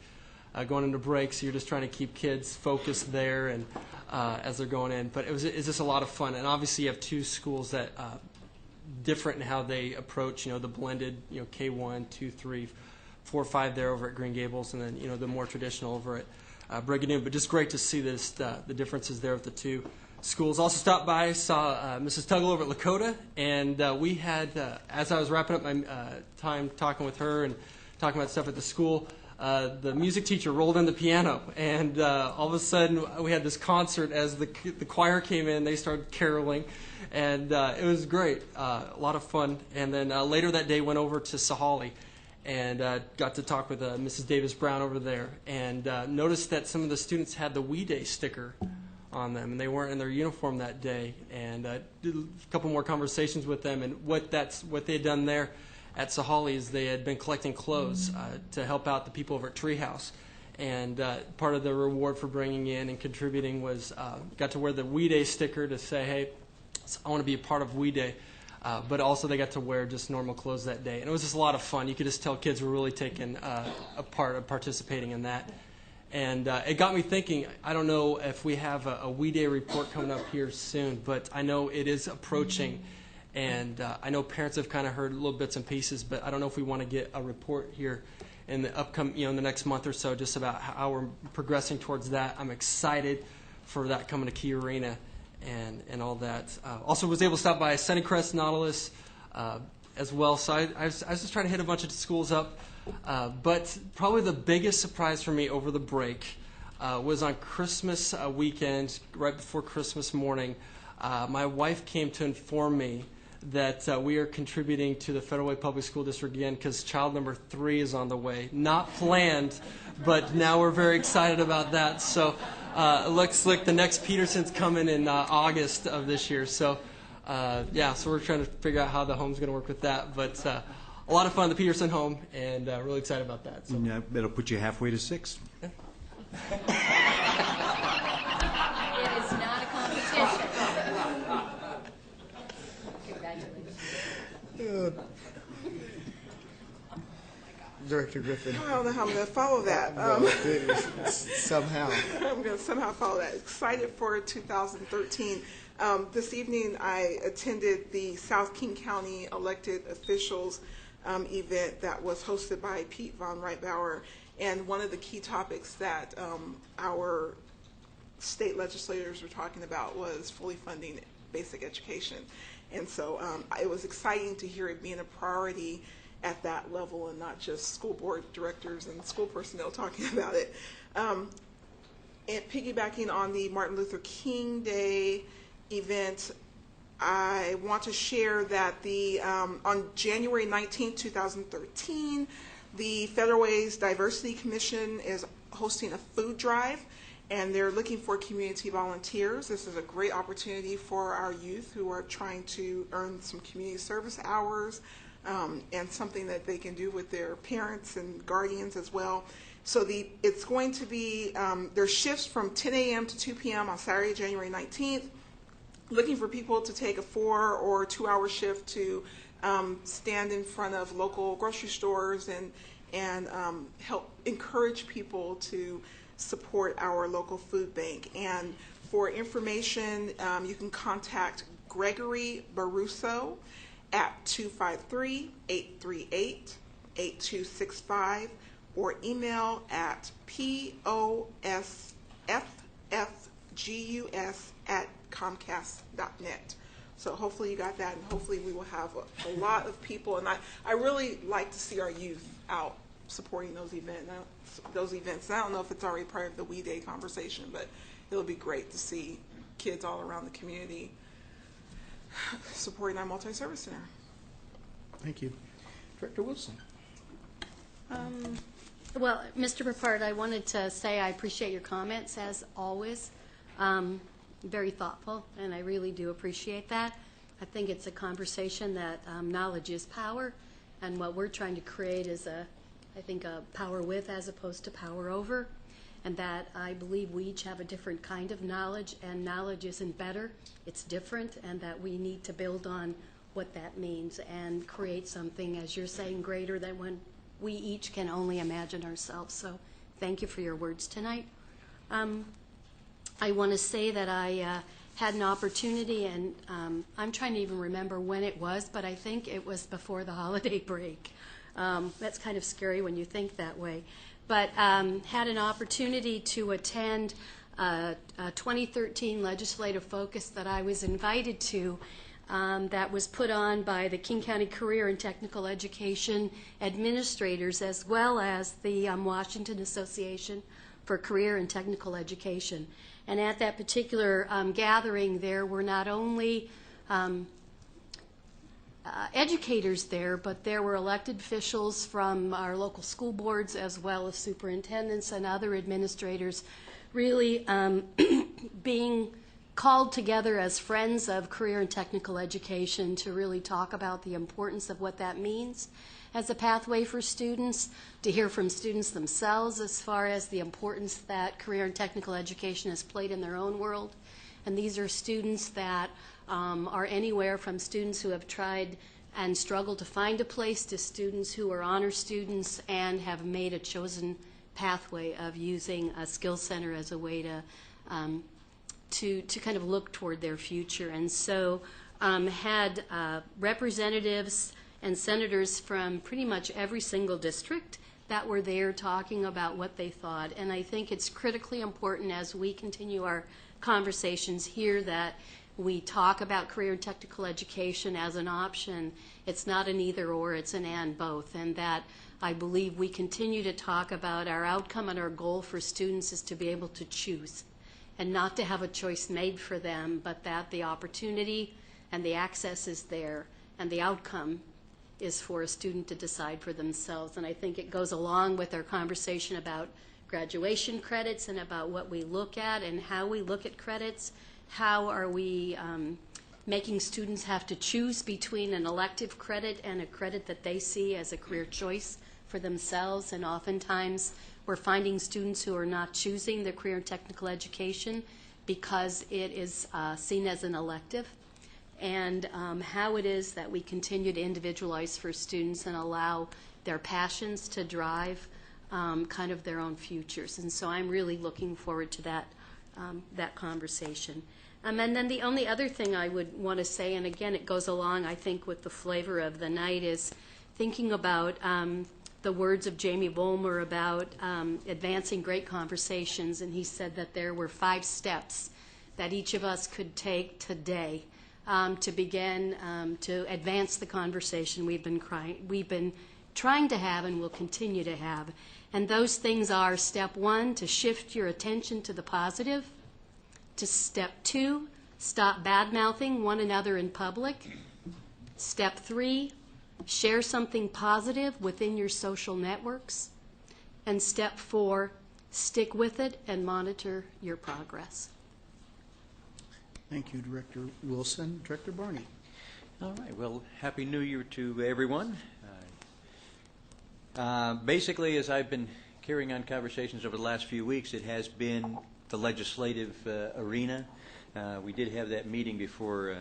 going into break, so you're just trying to keep kids focused there and as they're going in. But it's just a lot of fun. And obviously you have two schools that different in how they approach, the blended, K1, 2, 3, 4, 5 there over at Green Gables, and then, the more traditional over at Brigadoon. But just great to see this, the differences there with the two schools. Also stopped by, saw Mrs. Tuggle over at Lakota, and we had, as I was wrapping up my time talking with her and talking about stuff at the school, the music teacher rolled in the piano, and all of a sudden we had this concert as the choir came in. They started caroling, and it was great, a lot of fun. And then later that day went over to Sahalee and got to talk with Mrs. Davis Brown over there, and noticed that some of the students had the We Day sticker on them, and they weren't in their uniform that day, and did a couple more conversations with them. And what they had done there at Sahalee is they had been collecting clothes to help out the people over at Treehouse. And part of the reward for bringing in and contributing was got to wear the We Day sticker to say, hey, I want to be a part of We Day. But also they got to wear just normal clothes that day. And it was just a lot of fun. You could just tell kids were really taking a part of participating in that. And it got me thinking, I don't know if we have a We Day report coming up here soon, but I know it is approaching. And I know parents have kind of heard little bits and pieces, but I don't know if we want to get a report here in the upcoming, in the next month or so, just about how we're progressing towards that. I'm excited for that coming to Key Arena and all that. Also was able to stop by Sunnycrest, Nautilus as well. So I was just trying to hit a bunch of schools up. But probably the biggest surprise for me over the break was on Christmas weekend, right before Christmas morning. My wife came to inform me that we are contributing to the Federal Way Public School District again because child number 3 is on the way. Not planned, but now we're very excited about that. So it looks like the next Peterson's coming in August of this year. So yeah, so we're trying to figure out how the home's going to work with that. But a lot of fun, the Peterson home, and really excited about that. So. Yeah, that'll put you halfway to 6. It is not a competition. Congratulations. Director Griffin. I don't know how I'm going to follow that. Somehow. I'm going to somehow follow that. Excited for 2013. This evening I attended the South King County elected officials event that was hosted by Pete von Reitbauer, and one of the key topics that our state legislators were talking about was fully funding basic education. And so it was exciting to hear it being a priority at that level and not just school board directors and school personnel talking about it. And piggybacking on the Martin Luther King Day event, I want to share that on January 19, 2013, the Federal Ways Diversity Commission is hosting a food drive, and they're looking for community volunteers. This is a great opportunity for our youth who are trying to earn some community service hours, and something that they can do with their parents and guardians as well. So it's going to be, there's shifts from 10 a.m. to 2 p.m. on Saturday, January 19th. Looking for people to take a 4 or 2 hour shift to stand in front of local grocery stores and help encourage people to support our local food bank. And for information, you can contact Gregory Baruso at 253-838-8265 or email at posffgus@comcast.net. So hopefully you got that, and hopefully we will have a lot of people. And I really like to see our youth out supporting those events. I don't know if it's already part of the We Day conversation, but it'll be great to see kids all around the community supporting our multi-service center. Thank you. Director Wilson. Well, Mr. Burpart, I wanted to say I appreciate your comments, as always. Very thoughtful, and I really do appreciate that. I think it's a conversation that knowledge is power, and what we're trying to create is a power with as opposed to power over, and that I believe we each have a different kind of knowledge, and knowledge isn't better, it's different, and that we need to build on what that means and create something, as you're saying, greater than when we each can only imagine ourselves. So thank you for your words tonight. I want to say that I had an opportunity, and I'm trying to even remember when it was, but I think it was before the holiday break. That's kind of scary when you think that way. But had an opportunity to attend a 2013 legislative focus that I was invited to, that was put on by the King County Career and Technical Education administrators, as well as the Washington Association for Career and Technical Education. And at that particular gathering, there were not only educators there, but there were elected officials from our local school boards, as well as superintendents and other administrators, really being called together as friends of career and technical education to really talk about the importance of what that means as a pathway for students, to hear from students themselves as far as the importance that career and technical education has played in their own world. And these are students that are anywhere from students who have tried and struggled to find a place to students who are honor students and have made a chosen pathway of using a skill center as a way to kind of look toward their future. And so had representatives and senators from pretty much every single district that were there talking about what they thought. And I think it's critically important as we continue our conversations here that we talk about career and technical education as an option. It's not an either or, it's an and both. And that I believe we continue to talk about our outcome and our goal for students is to be able to choose and not to have a choice made for them, but that the opportunity and the access is there and the outcome is for a student to decide for themselves. And I think it goes along with our conversation about graduation credits and about what we look at and how we look at credits. How are we making students have to choose between an elective credit and a credit that they see as a career choice for themselves? And oftentimes we're finding students who are not choosing the career and technical education because it is seen as an elective. And how it is that we continue to individualize for students and allow their passions to drive kind of their own futures. And so I'm really looking forward to that conversation. And then the only other thing I would want to say, and again it goes along I think with the flavor of the night, is thinking about the words of Jamie Vollmer about advancing great conversations. And he said that there were 5 steps that each of us could take today to begin to advance the conversation we've been trying to have and will continue to have. And those things are: step 1, to shift your attention to the positive; to step 2, stop bad-mouthing one another in public; step 3, share something positive within your social networks; and step 4, stick with it and monitor your progress. Thank you, Director Wilson. Director Barney. All right. Well, Happy New Year to everyone. Basically, as I've been carrying on conversations over the last few weeks, it has been the legislative arena. We did have that meeting before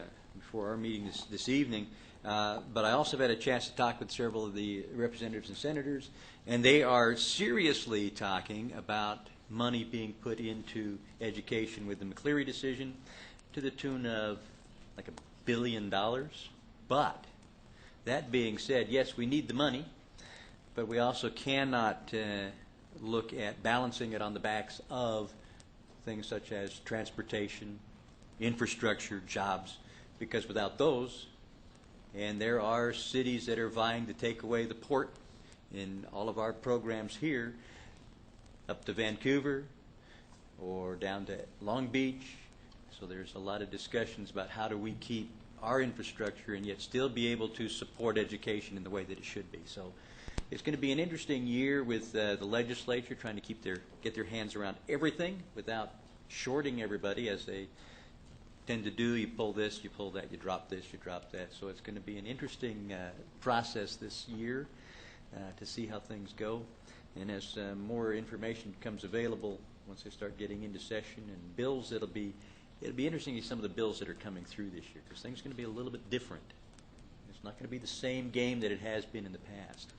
our meeting this evening, but I also had a chance to talk with several of the representatives and senators, and they are seriously talking about money being put into education with the McCleary decision to the tune of like $1 billion. But that being said, yes, we need the money, but we also cannot look at balancing it on the backs of things such as transportation, infrastructure, jobs, because without those, and there are cities that are vying to take away the port in all of our programs here, up to Vancouver or down to Long Beach. So there's a lot of discussions about how do we keep our infrastructure and yet still be able to support education in the way that it should be. So it's going to be an interesting year with the legislature trying to get their hands around everything without shorting everybody, as they tend to do. You pull this, you pull that, you drop this, you drop that. So it's going to be an interesting process this year to see how things go. And as more information becomes available, once they start getting into session and bills, it'll be interesting to see some of the bills that are coming through this year, because things are going to be a little bit different. It's not going to be the same game that it has been in the past.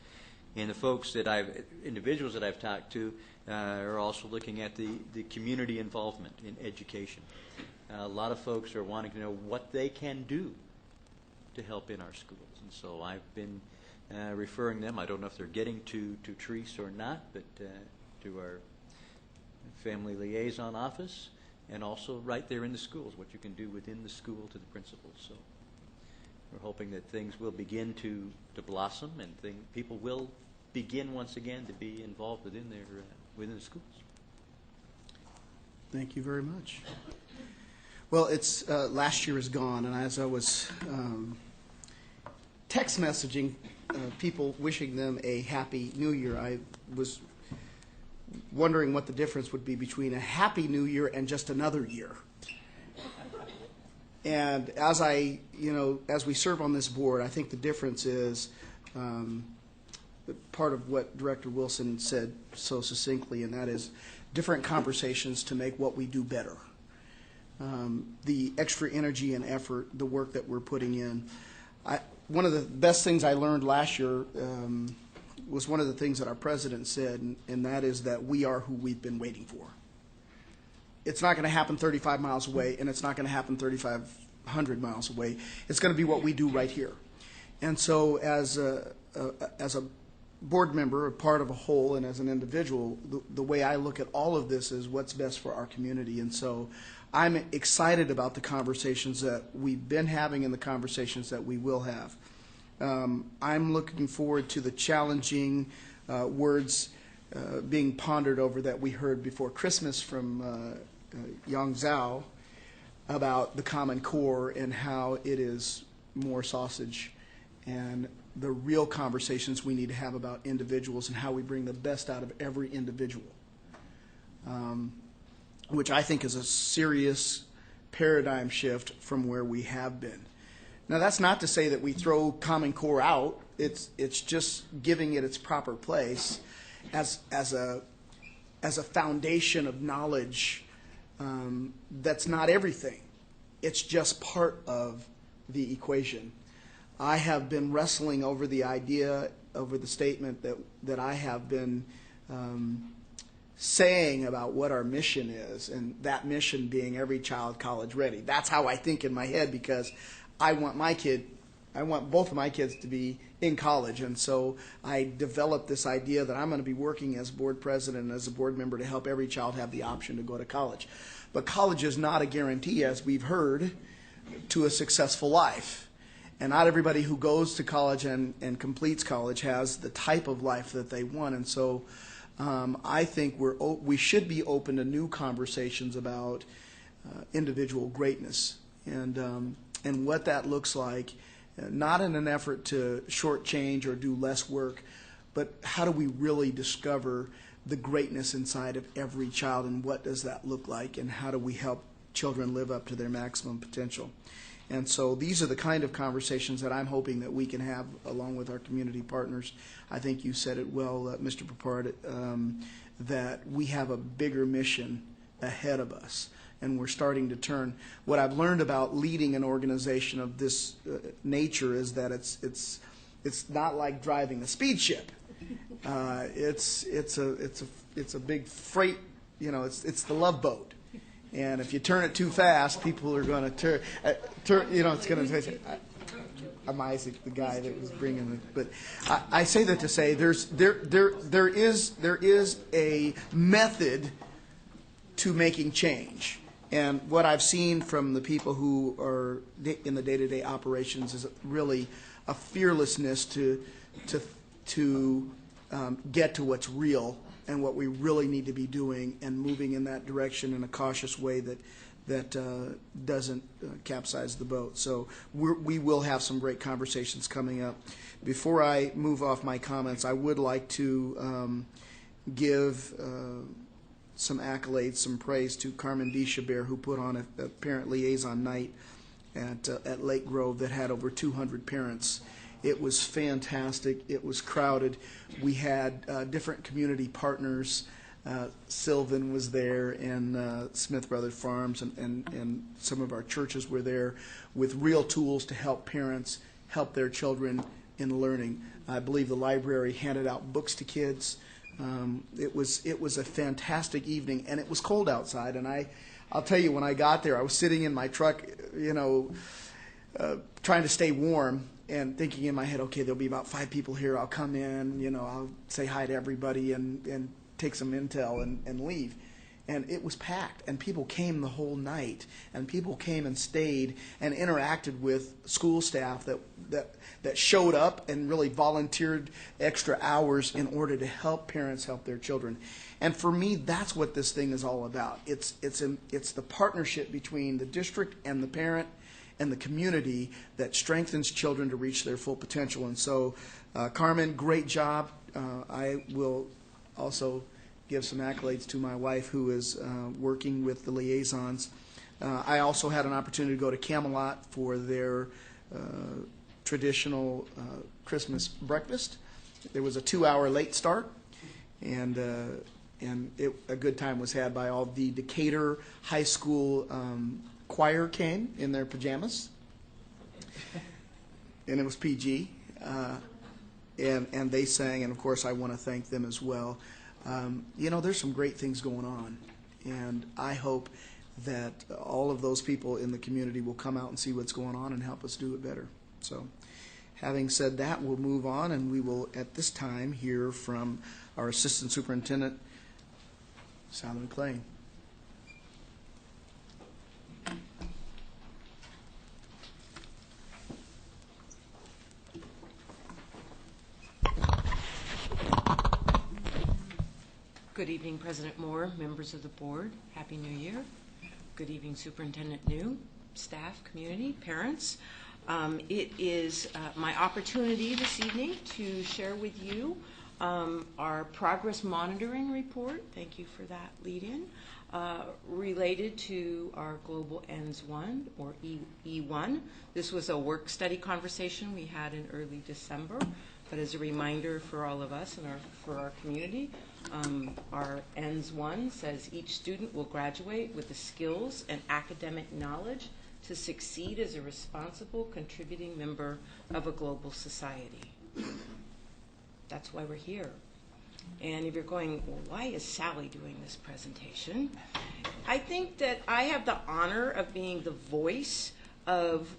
And the individuals that I've talked to are also looking at the community involvement in education. A lot of folks are wanting to know what they can do to help in our schools. And so I've been referring them, I don't know if they're getting to Therese or not, but to our family liaison office, and also right there in the schools, what you can do within the school to the principals. So we're hoping that things will begin to blossom, and people will begin once again to be involved within the schools. Thank you very much. Well, it's last year is gone, and as I was text messaging people wishing them a happy New Year, I was wondering what the difference would be between a happy New Year and just another year. And as as we serve on this board, I think the difference is part of what Director Wilson said so succinctly, and that is different conversations to make what we do better. The extra energy and effort, the work that we're putting in. One of the best things I learned last year was one of the things that our president said, and that is that we are who we've been waiting for. It's not going to happen 35 miles away, and it's not going to happen 3,500 miles away. It's going to be what we do right here. And so as a board member, a part of a whole, and as an individual, the way I look at all of this is what's best for our community. And so I'm excited about the conversations that we've been having and the conversations that we will have. I'm looking forward to the challenging words being pondered over that we heard before Christmas from Yang Zhao about the Common Core and how it is more sausage, and the real conversations we need to have about individuals and how we bring the best out of every individual, which I think is a serious paradigm shift from where we have been. Now, that's not to say that we throw Common Core out. It's just giving it its proper place as a foundation of knowledge. That's not everything. It's just part of the equation. I have been wrestling over the idea, over the statement that I have been saying about what our mission is, and that mission being every child college ready. That's how I think in my head, because I want both of my kids to be in college, and so I developed this idea that I'm going to be working as board president and as a board member to help every child have the option to go to college. But college is not a guarantee, as we've heard, to a successful life. And not everybody who goes to college and completes college has the type of life that they want. And so I think we should be open to new conversations about individual greatness and what that looks like, not in an effort to shortchange or do less work, but how do we really discover the greatness inside of every child, and what does that look like, and how do we help children live up to their maximum potential? And so these are the kind of conversations that I'm hoping that we can have along with our community partners. I think you said it well, Mr. Papard, that we have a bigger mission ahead of us, and we're starting to turn. What I've learned about leading an organization of this nature is that it's not like driving a speed ship. It's a big freight. It's the Love Boat. And if you turn it too fast, people are going to turn. It's going to. I'm Isaac, the guy that was bringing it. But I say that to say there is a method to making change. And what I've seen from the people who are in the day-to-day operations is really a fearlessness to get to what's real and what we really need to be doing, and moving in that direction in a cautious way that doesn't capsize the boat. So we will have some great conversations coming up. Before I move off my comments, I would like to give some accolades, some praise to Carmen Dishabert, who put on a parent liaison night at Lake Grove that had over 200 parents. It was fantastic. It was crowded. We had different community partners. Sylvan was there, and Smith Brothers Farms, and some of our churches were there with real tools to help parents help their children in learning. I believe the library handed out books to kids. It was a fantastic evening, and it was cold outside. And I'll tell you, when I got there, I was sitting in my truck, trying to stay warm, and thinking in my head, okay, there'll be about 5 people here. I'll come in, I'll say hi to everybody and take some intel and leave. And it was packed, and people came the whole night, and people came and stayed and interacted with school staff that showed up and really volunteered extra hours in order to help parents help their children. And for me, that's what this thing is all about. It's the partnership between the district and the parent and the community that strengthens children to reach their full potential. And so, Carmen, great job. I will also give some accolades to my wife, who is working with the liaisons. I also had an opportunity to go to Camelot for their traditional Christmas breakfast. There was a 2-hour late start, and a good time was had by all. The Decatur High School choir came in their pajamas, and it was PG, and they sang, and of course I want to thank them as well. There's some great things going on, and I hope that all of those people in the community will come out and see what's going on and help us do it better. So, having said that, we'll move on, and we will at this time hear from our Assistant Superintendent, Sally McLean. Good evening, President Moore, members of the board. Happy New Year. Good evening, Superintendent New, staff, community, parents. It is my opportunity this evening to share with you our progress monitoring report. Thank you for that lead-in. Related to our Global Ends 1, or E1. This was a work study conversation we had in early December, but as a reminder for all of us and for our community, our Ends 1 says each student will graduate with the skills and academic knowledge to succeed as a responsible, contributing member of a global society. That's why we're here. And if you're going, well, why is Sally doing this presentation? I think that I have the honor of being the voice of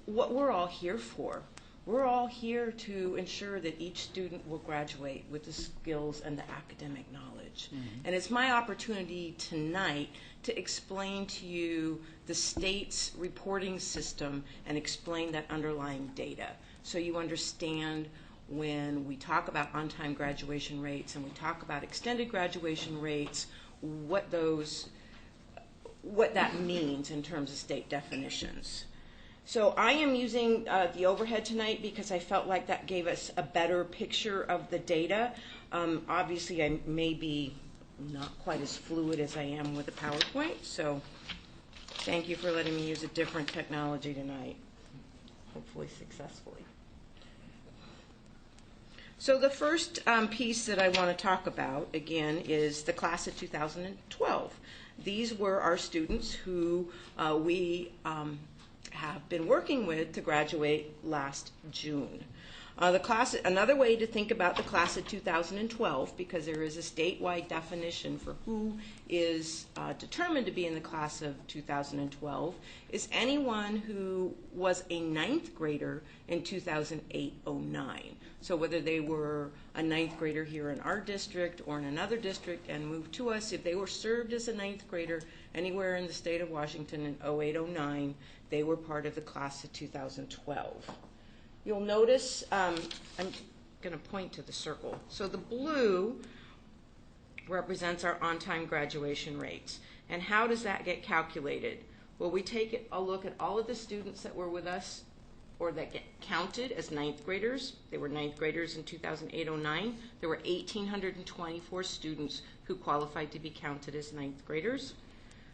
what we're all here for. We're all here to ensure that each student will graduate with the skills and the academic knowledge. And it's my opportunity tonight to explain to you the state's reporting system and explain that underlying data so you understand when we talk about on-time graduation rates and we talk about extended graduation rates, what that means in terms of state definitions. So I am using the overhead tonight because I felt like that gave us a better picture of the data. Obviously, I may be not quite as fluid as I am with the PowerPoint, so thank you for letting me use a different technology tonight, hopefully successfully. So the first piece that I want to talk about, again, is the class of 2012. These were our students who we have been working with to graduate last June. Another way to think about the class of 2012, because there is a statewide definition for who is determined to be in the class of 2012, is anyone who was a ninth grader in 2008-09. So whether they were a ninth grader here in our district or in another district and moved to us, if they were served as a ninth grader anywhere in the state of Washington in 08-09, they were part of the class of 2012. You'll notice, I'm going to point to the circle. So the blue represents our on-time graduation rates. And how does that get calculated? Well, we take a look at all of the students that were with us or that get counted as ninth graders. They were ninth graders in 2008-09. There were 1,824 students who qualified to be counted as ninth graders.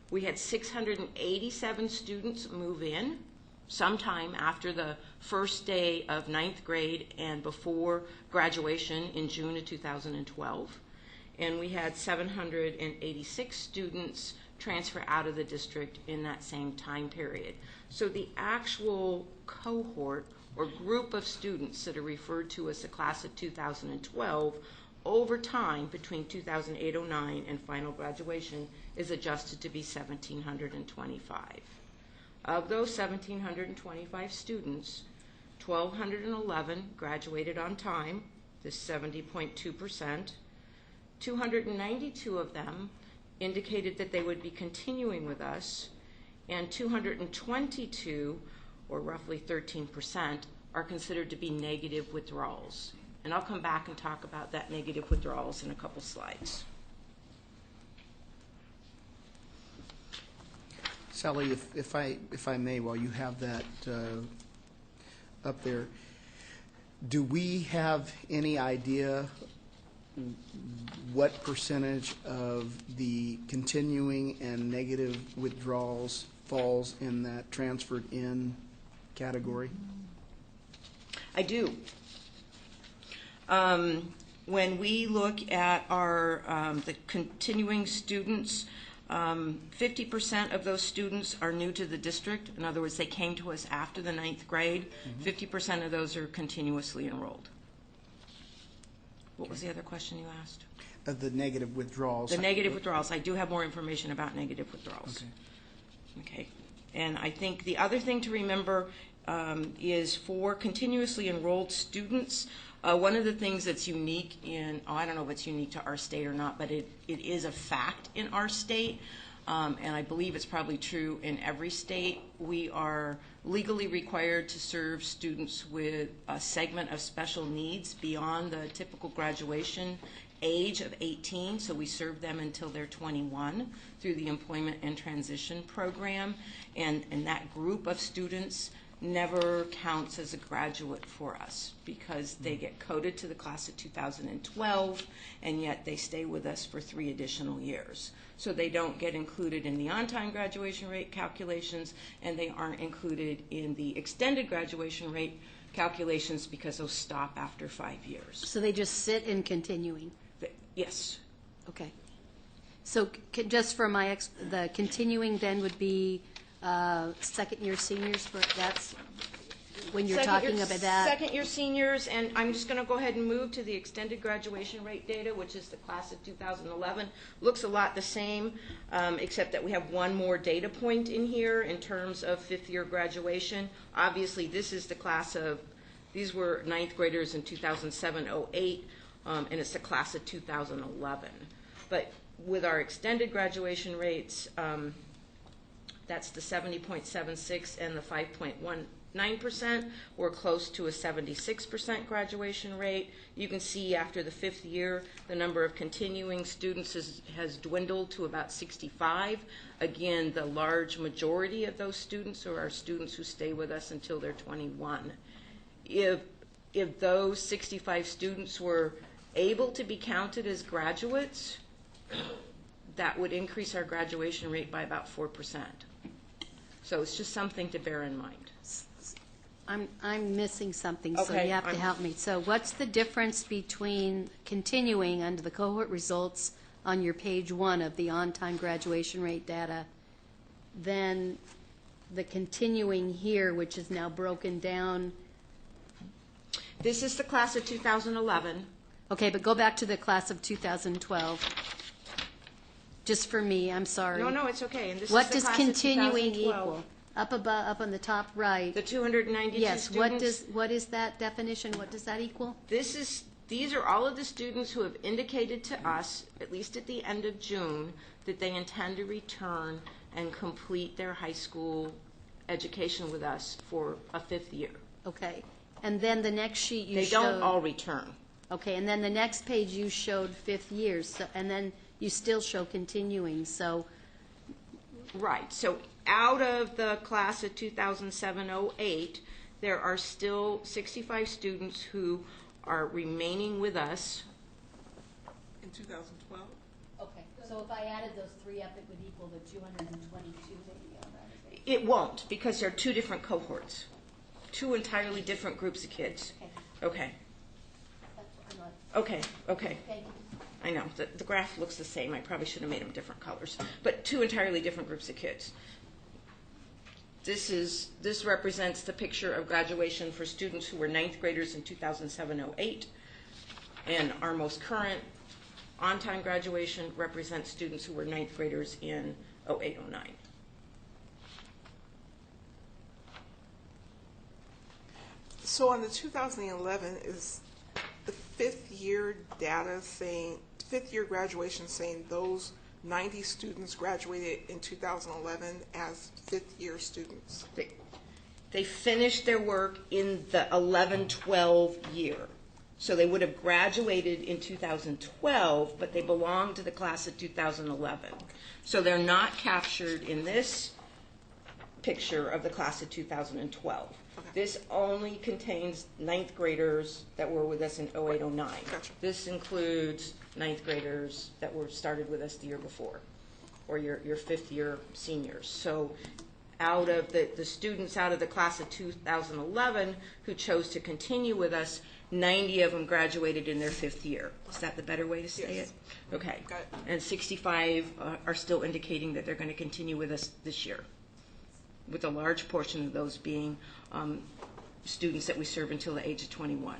We had 687 students move in sometime after the first day of ninth grade and before graduation in June of 2012. And we had 786 students transfer out of the district in that same time period. So the actual cohort or group of students that are referred to as the class of 2012 over time between 2008-09 and final graduation is adjusted to be 1,725. Of those 1,725 students, 1,211 graduated on time, this 70.2%. 292 of them indicated that they would be continuing with us, and 222, or roughly 13%, are considered to be negative withdrawals. And I'll come back and talk about that negative withdrawals in a couple slides. Sally, if I may, while you have that up there, do we have any idea what percentage of the continuing and negative withdrawals falls in that transferred in category? I do. When we look at our the continuing students, 50% of those students are new to the district. In other words, they came to us after the ninth grade. 50% of those are continuously enrolled. What was the other question you asked? The negative withdrawals. The negative withdrawals. I do have more information about negative withdrawals. Okay. And I think the other thing to remember is for continuously enrolled students, one of the things that's unique in, I don't know if it's unique to our state or not, but it is a fact in our state, and I believe it's probably true in every state. We are legally required to serve students with a segment of special needs beyond the typical graduation age of 18, so we serve them until they're 21 through the Employment and Transition Program, and that group of students never counts as a graduate for us because they get coded to the class of 2012, and yet they stay with us for 3 additional years. So they don't get included in the on-time graduation rate calculations, and they aren't included in the extended graduation rate calculations because they'll stop after 5 years. So they just sit in continuing? Yes. Okay. So just for the continuing then would be second-year seniors, that's when you're talking about that? Second-year seniors, and I'm just going to go ahead and move to the extended graduation rate data, which is the class of 2011. Looks a lot the same, except that we have one more data point in here in terms of fifth-year graduation. Obviously, this is the class of, these were ninth graders in 2007-08, and it's the class of 2011. But with our extended graduation rates, that's the 70.76 and the 5.19%. We're close to a 76% graduation rate. You can see after the 5th year, the number of continuing students has dwindled to about 65. Again, the large majority of those students are our students who stay with us until they're 21. If those 65 students were able to be counted as graduates, that would increase our graduation rate by about 4%. So it's just something to bear in mind. I'm missing something, so Okay, you have to help me. So what's the difference between continuing under the cohort results on your page 1 of the on-time graduation rate data, then the continuing here, which is now broken down? This is the class of 2011. Okay, but go back to the class of 2012. Just for me, I'm sorry. No, it's okay. And this What is does the class continuing of 2012. equal? Up above, up on the top right. The 292 Yes, students. what is that definition? What does that equal? These are all of the students who have indicated to us, at least at the end of June, that they intend to return and complete their high school education with us for a 5th year. Okay. And then the next sheet you They showed. don't all return. Okay, and then the next page you showed 5th years, so, and then you still show continuing, so. Right. So out of the class of 2007-08, there are still 65 students who are remaining with us. In 2012? Okay, so if I added those 3 up, it would equal the 222 maybe on that? It won't, because they're 2 different cohorts, 2 entirely different groups of kids. Okay. Okay. Thank you. I know, the graph looks the same. I probably should have made them different colors. But 2 entirely different groups of kids. This represents the picture of graduation for students who were 9th graders in 2007-08. And our most current on-time graduation represents students who were 9th graders in 08-09. So on the 2011, is the 5th year data saying, 5th year graduation saying those 90 students graduated in 2011 as 5th year students? They finished their work in the 11-12 year. So they would have graduated in 2012, but they belong to the class of 2011. So they're not captured in this picture of the class of 2012. Okay. This only contains 9th graders that were with us in 08-09. Gotcha. This includes 9th graders that were started with us the year before, or your 5th year seniors. So out of the students out of the class of 2011 who chose to continue with us, 90 of them graduated in their 5th year. Is that the better way to say Yes. it? Okay. Got it. And 65 are still indicating that they're going to continue with us this year, with a large portion of those being students that we serve until the age of 21.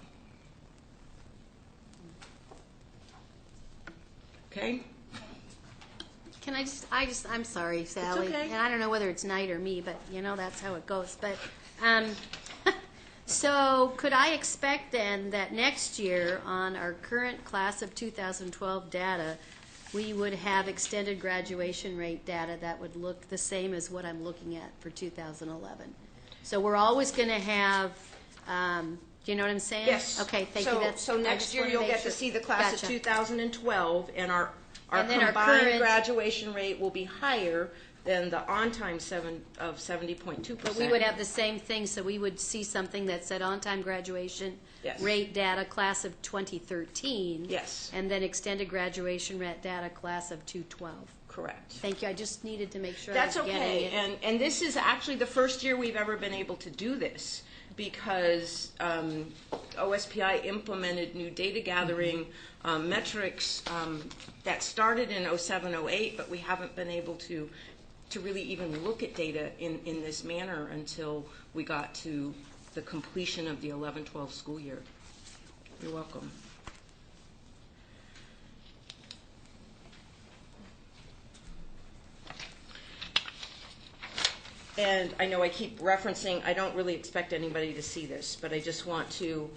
Okay? Can I'm sorry, Sally. okay. And I don't know whether it's night or me, but you know, that's how it goes. But, so could I expect then that next year on our current class of 2012 data, we would have extended graduation rate data that would look the same as what I'm looking at for 2011? So we're always going to have Do you know what I'm saying? Yes. Okay, thank So- you. That's, So I next just year, wanna you'll make get to sure. see the class Gotcha. of 2012, and our And then our combined current- graduation rate will be higher than the on-time of 70.2%. But we would have the same thing, so we would see something that said on-time graduation Yes. rate data class of 2013. Yes. And then extended graduation rate data class of 2012. Correct. Thank you. I just needed to make sure That's I was getting okay, it. and this is actually the first year we've ever been able to do this, because OSPI implemented new data gathering metrics that started in 07, 08, but we haven't been able to really even look at data in this manner until we got to the completion of the 11-12 school year. You're welcome. And I know I keep referencing, I don't really expect anybody to see this, but I just want to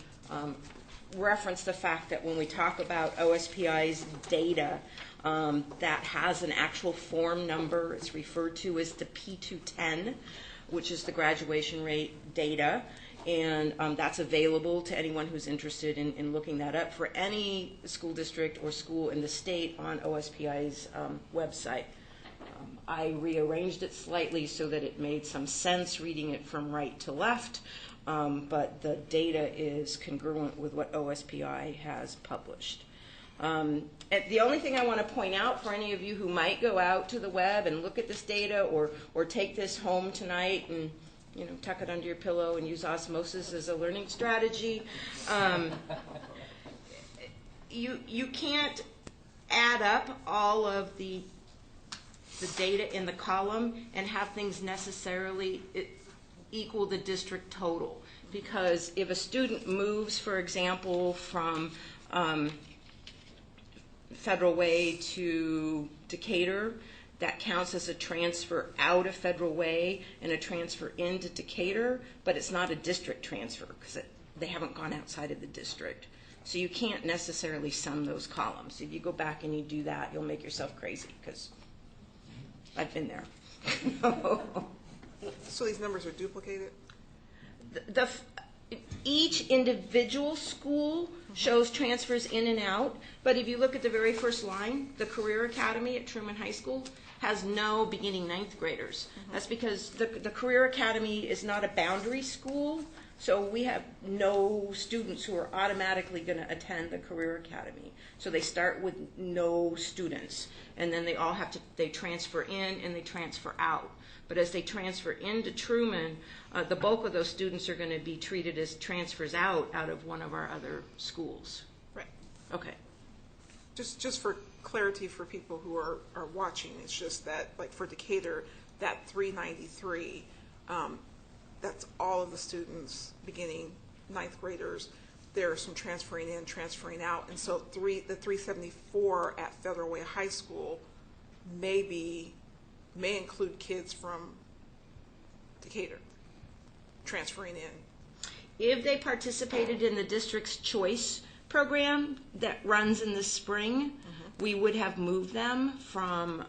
reference the fact that when we talk about OSPI's data, that has an actual form number. It's referred to as the P210, which is the graduation rate data. And that's available to anyone who's interested in looking that up for any school district or school in the state on OSPI's website. I rearranged it slightly so that it made some sense reading it from right to left, but the data is congruent with what OSPI has published. The only thing I want to point out for any of you who might go out to the web and look at this data or take this home tonight and tuck it under your pillow and use osmosis as a learning strategy, you can't add up all of the data in the column and have things necessarily equal the district total. Because if a student moves, for example, from Federal Way to Decatur, that counts as a transfer out of Federal Way and a transfer into Decatur, but it's not a district transfer because they haven't gone outside of the district. So you can't necessarily sum those columns. If you go back and you do that, you'll make yourself crazy because I've been there. So these numbers are duplicated? Each individual school shows transfers in and out, but if you look at the very first line, the Career Academy at Truman High School has no beginning ninth graders. That's because the Career Academy is not a boundary school, so we have no students who are automatically going to attend the Career Academy. So they start with no students, and then they transfer in and they transfer out. But as they transfer into Truman, the bulk of those students are going to be treated as transfers out of one of our other schools. Right. Okay. Just for clarity for people who are watching, it's just that, like for Decatur, that 393, that's all of the students beginning ninth graders. There's some transferring in, transferring out, and so the 374 at Federal Way High School may include kids from Decatur transferring in. If they participated in the district's choice program that runs in the spring, we would have moved them from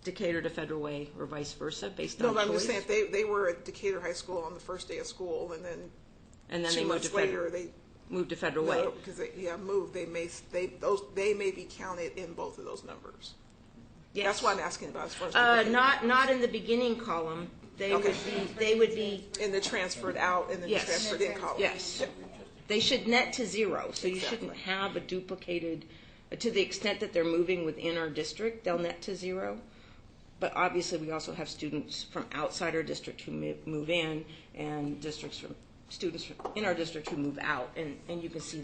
Decatur to Federal Way or vice versa based on No, but choice. I'm just saying, if they were at Decatur High School on the first day of school, and then and then 2 they moved months to later they moved to Federal Way. because they moved, they may be counted in both of those numbers. Yes. That's what I'm asking about as far as Not in the beginning column. They would be in the transferred out and then Yes. the transferred in column. yes. Yep. They should net to zero, so you Exactly. shouldn't have a duplicated. To the extent that they're moving within our district, they'll net to zero. But obviously, we also have students from outside our district who move in, and students in our district who move out, and you can see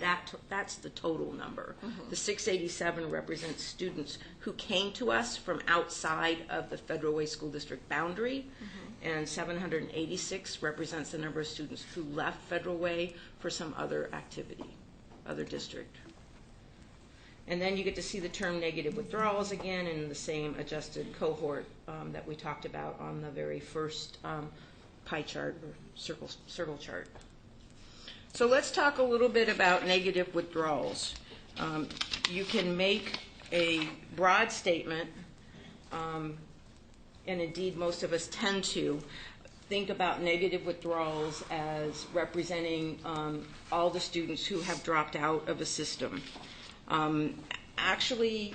that's the total number. The 687 represents students who came to us from outside of the Federal Way School District boundary, and 786 represents the number of students who left Federal Way for some other activity, other district. And then you get to see the term negative withdrawals again in the same adjusted cohort that we talked about on the very first pie chart or circle chart. So let's talk a little bit about negative withdrawals. You can make a broad statement, and indeed most of us tend to. think about negative withdrawals as representing all the students who have dropped out of a system. Actually,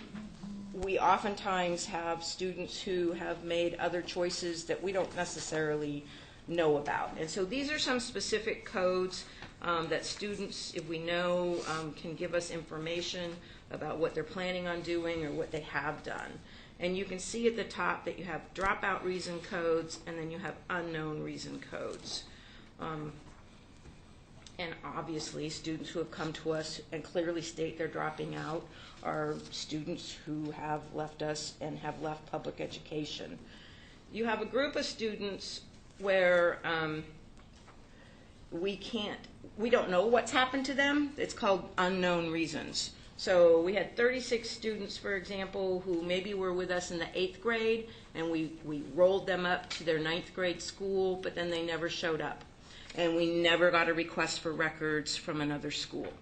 we oftentimes have students who have made other choices that we don't necessarily know about. And so these are some specific codes that students, if we know, can give us information about what they're planning on doing or what they have done. And you can see at the top that you have dropout reason codes and then you have unknown reason codes. And obviously, students who have come to us and clearly state they're dropping out are students who have left us and have left public education. You have a group of students where we don't know what's happened to them. It's called unknown reasons. So we had 36 students, for example, who maybe were with us in the 8th grade, and we rolled them up to their 9th grade school, but then they never showed up. And we never got a request for records from another school.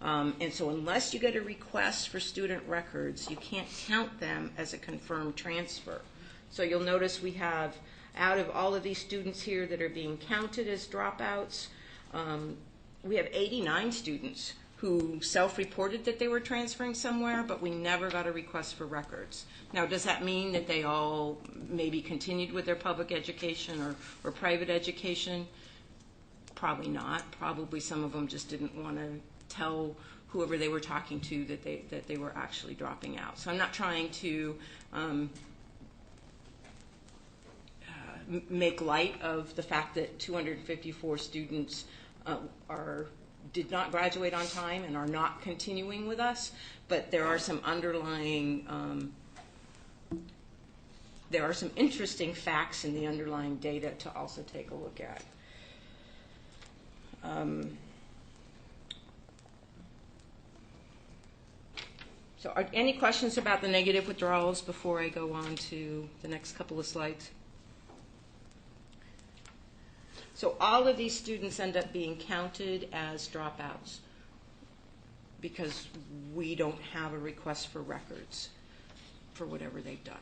And so unless you get a request for student records, you can't count them as a confirmed transfer. So you'll notice we have, out of all of these students here that are being counted as dropouts, we have 89 students who self-reported that they were transferring somewhere, but we never got a request for records. Now, does that mean that they all maybe continued with their public education or private education? Probably not. Probably some of them just didn't want to tell whoever they were talking to that they were actually dropping out. So I'm not trying to make light of the fact that 254 students did not graduate on time and are not continuing with us, but there are some underlying, there are some interesting facts in the underlying data to also take a look at. So are any questions about the negative withdrawals before I go on to the next couple of slides? So all of these students end up being counted as dropouts because we don't have a request for records for whatever they've done.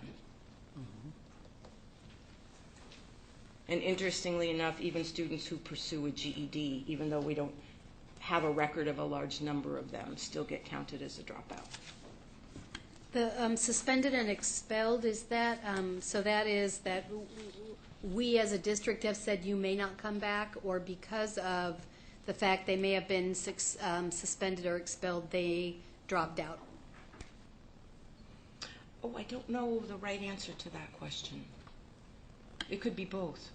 And interestingly enough, even students who pursue a GED, even though we don't have a record of a large number of them, still get counted as a dropout. The suspended and expelled, is that, so that is that we as a district have said you may not come back, or because of the fact they may have been suspended or expelled, they dropped out? Oh, I don't know the right answer to that question. It could be both.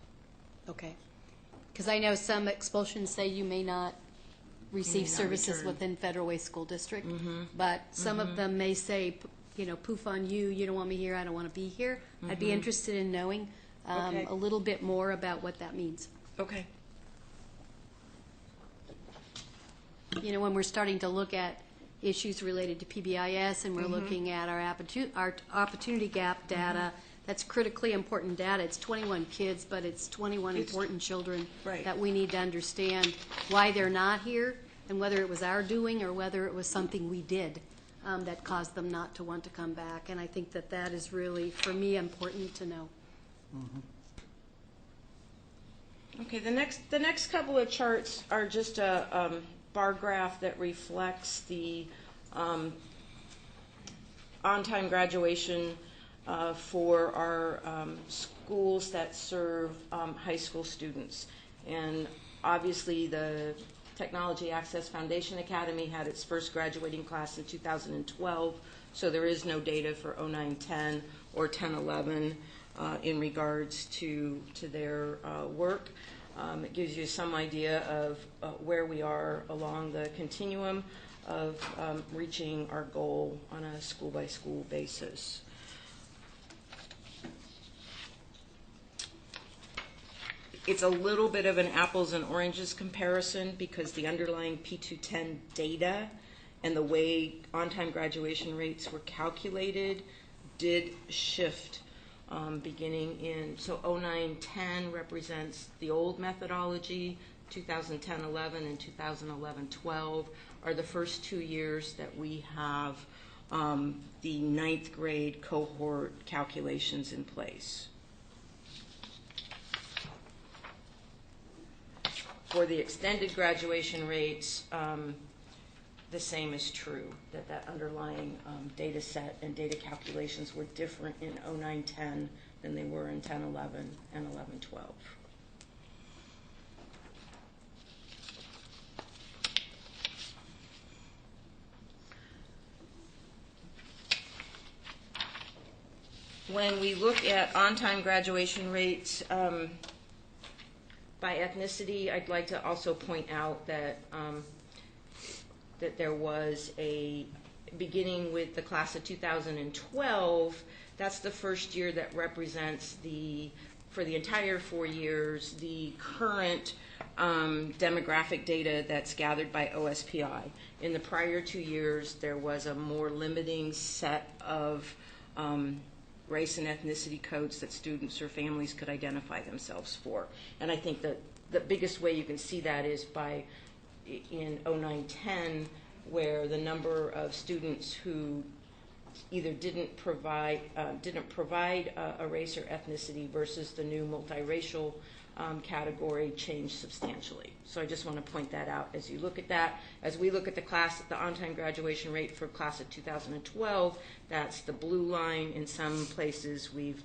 Okay. Because I know some expulsions say you may not receive services return. within Federal Way School District, but some of them may say, you know, poof on you, you don't want me here, I don't want to be here. I'd be interested in knowing Okay. a little bit more about what that means. Okay. You know, when we're starting to look at issues related to PBIS and we're looking at our opportunity gap data, that's critically important data. It's 21 kids, but it's 21 important children Right. that we need to understand why they're not here and whether it was our doing or whether it was something we did that caused them not to want to come back. And I think that that is really, for me, important to know. Okay, the next couple of charts are just a bar graph that reflects the on-time graduation for our schools that serve high school students. And obviously the Technology Access Foundation Academy had its first graduating class in 2012, so there is no data for 09-10 or 10-11 in regards to their work. It gives you some idea of where we are along the continuum of reaching our goal on a school-by-school basis. It's a little bit of an apples and oranges comparison because the underlying P210 data and the way on-time graduation rates were calculated did shift beginning in, so 09-10 represents the old methodology, 2010-11 and 2011-12 are the first 2 years that we have the 9th grade cohort calculations in place. For the extended graduation rates, the same is true, that underlying data set and data calculations were different in 09-10 than they were in 10-11 and 11-12. When we look at on-time graduation rates by ethnicity, I'd like to also point out that that there was a, beginning with the class of 2012, that's the first year that represents for the entire 4 years, the current demographic data that's gathered by OSPI. In the prior 2 years, there was a more limiting set of race and ethnicity codes that students or families could identify themselves for. And I think that the biggest way you can see that is by in 09-10, where the number of students who either didn't provide a race or ethnicity versus the new multiracial category changed substantially. So I just want to point that out as you look at that. As we look at the on-time graduation rate for class of 2012, that's the blue line. In some places we've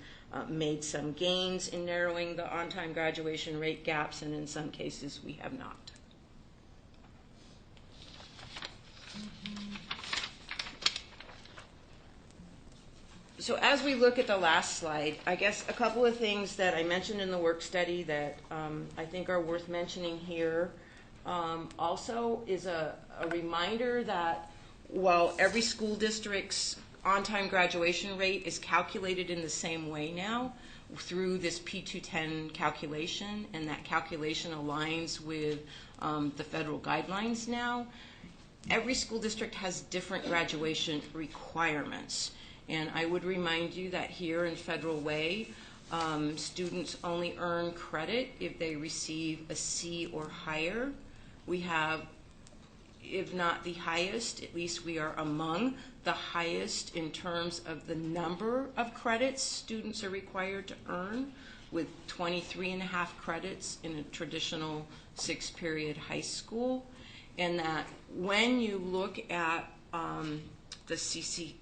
made some gains in narrowing the on-time graduation rate gaps, and in some cases we have not. So as we look at the last slide, I guess a couple of things that I mentioned in the work study that I think are worth mentioning here. Also is a reminder that while every school district's on-time graduation rate is calculated in the same way now through this P210 calculation, and that calculation aligns with the federal guidelines now, every school district has different graduation requirements. And I would remind you that here in Federal Way, students only earn credit if they receive a C or higher. We have, if not the highest, at least we are among the highest in terms of the number of credits students are required to earn, with 23.5 credits in a traditional 6-period high school. And that when you look at the CCER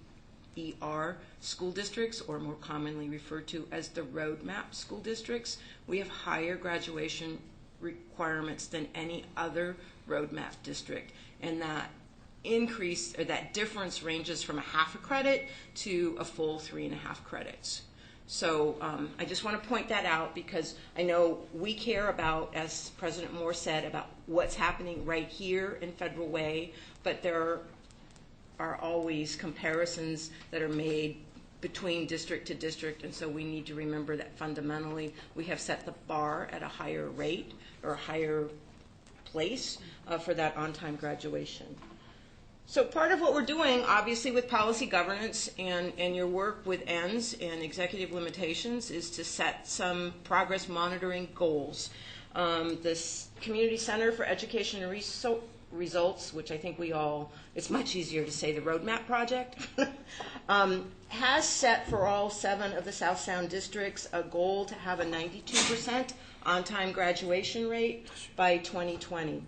school districts, or more commonly referred to as the roadmap school districts, we have higher graduation requirements than any other roadmap district. And that increase, or that difference, ranges from a half a credit to a full 3.5 credits. So I just want to point that out, because I know we care about, as President Moore said, about what's happening right here in Federal Way, but there are always comparisons that are made between district to district, and so we need to remember that fundamentally we have set the bar at a higher rate or a higher place for that on-time graduation. So part of what we're doing, obviously, with policy governance and your work with ENDS and executive limitations, is to set some progress monitoring goals. This Community Center for Education and Results, which I think we all, it's much easier to say the Roadmap Project, has set for all 7 of the South Sound districts a goal to have a 92% on-time graduation rate by 2020.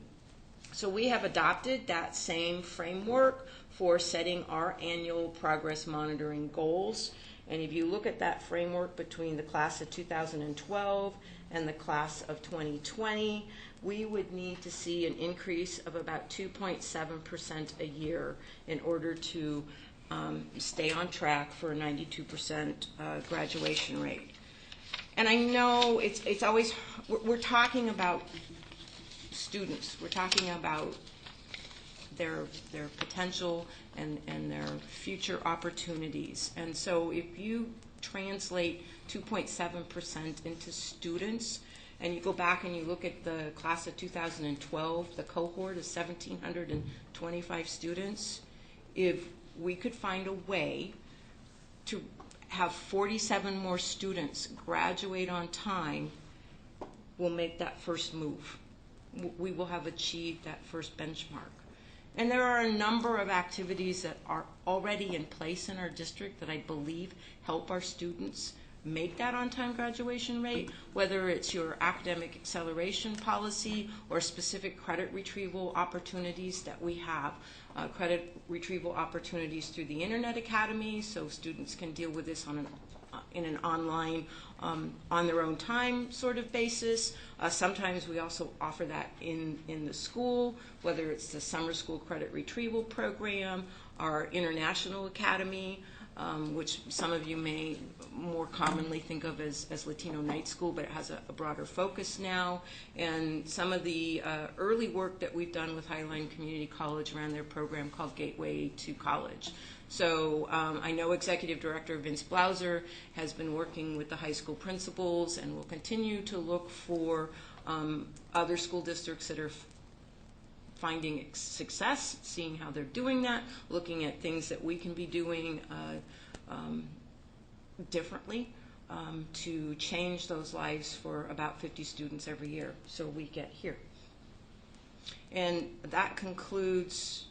So we have adopted that same framework for setting our annual progress monitoring goals. And if you look at that framework between the class of 2012 and the class of 2020, we would need to see an increase of about 2.7% a year in order to stay on track for a 92% graduation rate. And I know it's always, we're talking about students. We're talking about their potential and their future opportunities. And so if you translate 2.7% into students, and you go back and you look at the class of 2012, the cohort of 1,725 students, if we could find a way to have 47 more students graduate on time, we'll make that first move. We will have achieved that first benchmark. And there are a number of activities that are already in place in our district that I believe help our students make that on-time graduation rate, whether it's your academic acceleration policy or specific credit retrieval opportunities that we have. Credit retrieval opportunities through the Internet Academy, so students can deal with this in an online, on their own time sort of basis. Sometimes we also offer that in the school, whether it's the summer school credit retrieval program, our International Academy, which some of you may more commonly think of as Latino Night School, but it has a broader focus now. And some of the early work that we've done with Highline Community College around their program called Gateway to College. So I know Executive Director Vince Blauser has been working with the high school principals and will continue to look for other school districts that are finding success, seeing how they're doing that, looking at things that we can be doing differently to change those lives for about 50 students every year, so we get here. And that concludes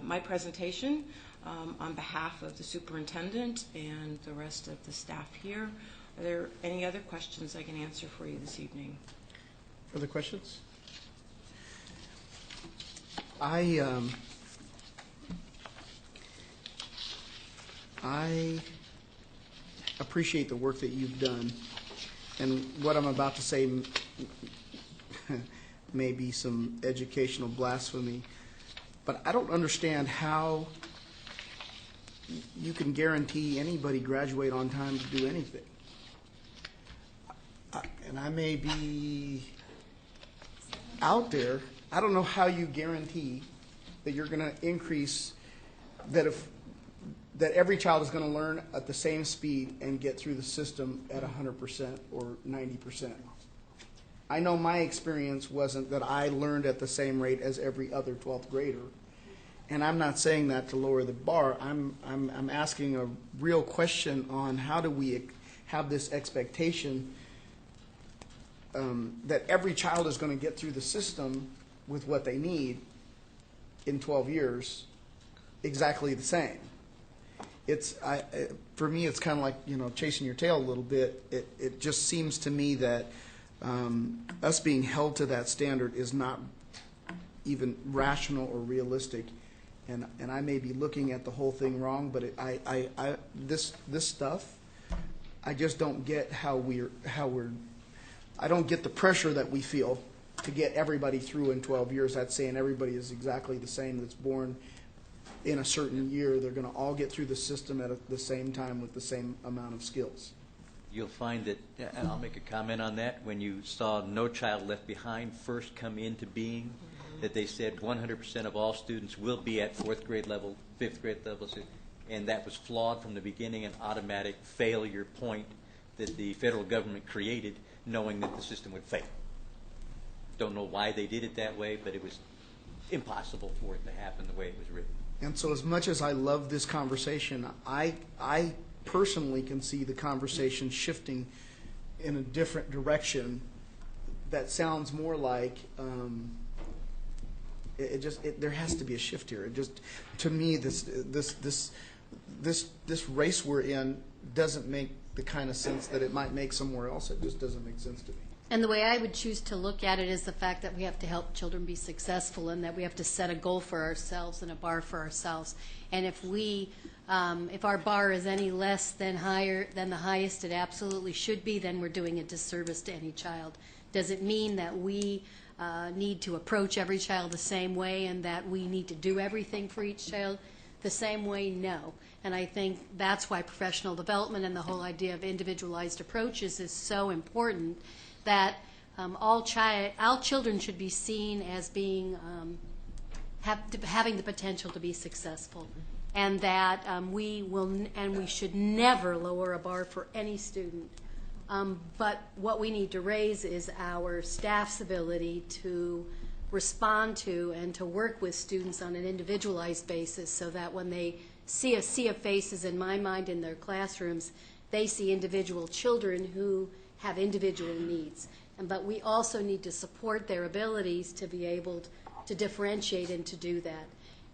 my presentation on behalf of the superintendent and the rest of the staff here. Are there any other questions I can answer for you this evening? Further questions? I appreciate the work that you've done, and what I'm about to say may be some educational blasphemy, but I don't understand how you can guarantee anybody graduate on time to do anything. And I may be out there. I don't know how you guarantee that you're going to increase that every child is going to learn at the same speed and get through the system at 100% or 90%. I know my experience wasn't that I learned at the same rate as every other 12th grader. And I'm not saying that to lower the bar. I'm asking a real question on how do we have this expectation that every child is going to get through the system with what they need in 12 years exactly the same. For me, it's kind of like, chasing your tail a little bit. It just seems to me that us being held to that standard is not even rational or realistic. And I may be looking at the whole thing wrong, but this stuff, I just don't get I don't get the pressure that we feel to get everybody through in 12 years. That's saying everybody is exactly the same that's born in a certain year. They're going to all get through the system at the same time with the same amount of skills. You'll find that, and I'll make a comment on that, when you saw No Child Left Behind first come into being, that they said 100% of all students will be at 4th grade level, 5th grade level, and that was flawed from the beginning, an automatic failure point that the federal government created, knowing that the system would fail. Don't know why they did it that way, but it was impossible for it to happen the way it was written. And so as much as I love this conversation, I personally can see the conversation shifting in a different direction that sounds more like there has to be a shift here. It just, to me, this race we're in doesn't make the kind of sense that it might make somewhere else. It just doesn't make sense to me. And the way I would choose to look at it is the fact that we have to help children be successful, and that we have to set a goal for ourselves and a bar for ourselves. And if our bar is any less than higher than the highest it absolutely should be, then we're doing a disservice to any child. Does it mean that we need to approach every child the same way and that we need to do everything for each child the same way? No. And I think that's why professional development and the whole idea of individualized approaches is so important, that all children should be seen as being having the potential to be successful, and that we should never lower a bar for any student. But what we need to raise is our staff's ability to respond to and to work with students on an individualized basis, so that when they see a sea of faces, in my mind, in their classrooms, they see individual children who have individual needs. But we also need to support their abilities to be able to differentiate and to do that.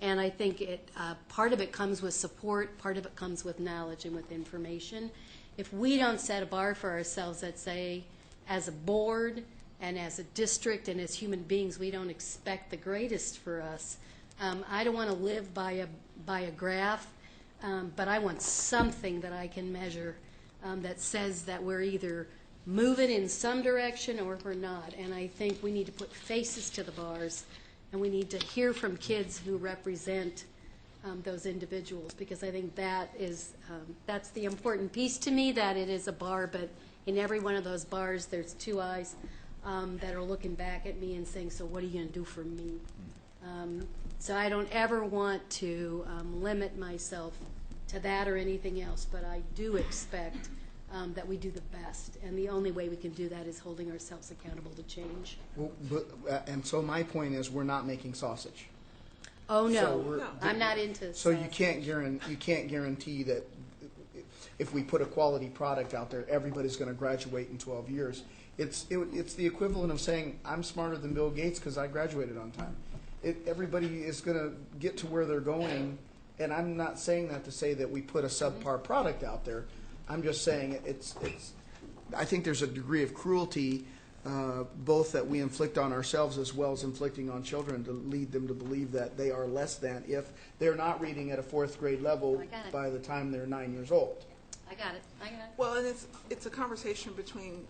And I think part of it comes with support, part of it comes with knowledge and with information. if we don't set a bar for ourselves that say, as a board and as a district and as human beings, we don't expect the greatest for us. I don't want to live by a graph, but I want something that I can measure that says that we're either moving in some direction or we're not. And I think we need to put faces to the bars, and we need to hear from kids who represent those individuals, because I think that is that's the important piece to me, that it is a bar, but in every one of those bars there's two eyes that are looking back at me and saying, so what are you going to do for me? So I don't ever want to limit myself to that or anything else, but I do expect that we do the best, and the only way we can do that is holding ourselves accountable to change. Well, and so my point is, we're not making sausage. Oh, So no, we're- I'm not into So you sausage. can't guarantee that if we put a quality product out there, everybody's going to graduate in 12 years. It's the equivalent of saying, I'm smarter than Bill Gates because I graduated on time. Everybody is going to get to where they're going, and I'm not saying that to say that we put a subpar product out there. I'm just saying I think there's a degree of cruelty, both that we inflict on ourselves as well as inflicting on children, to lead them to believe that they are less than if they're not reading at a 4th grade level I got it. by the time they're 9 years old. I got it. Well, and it's a conversation between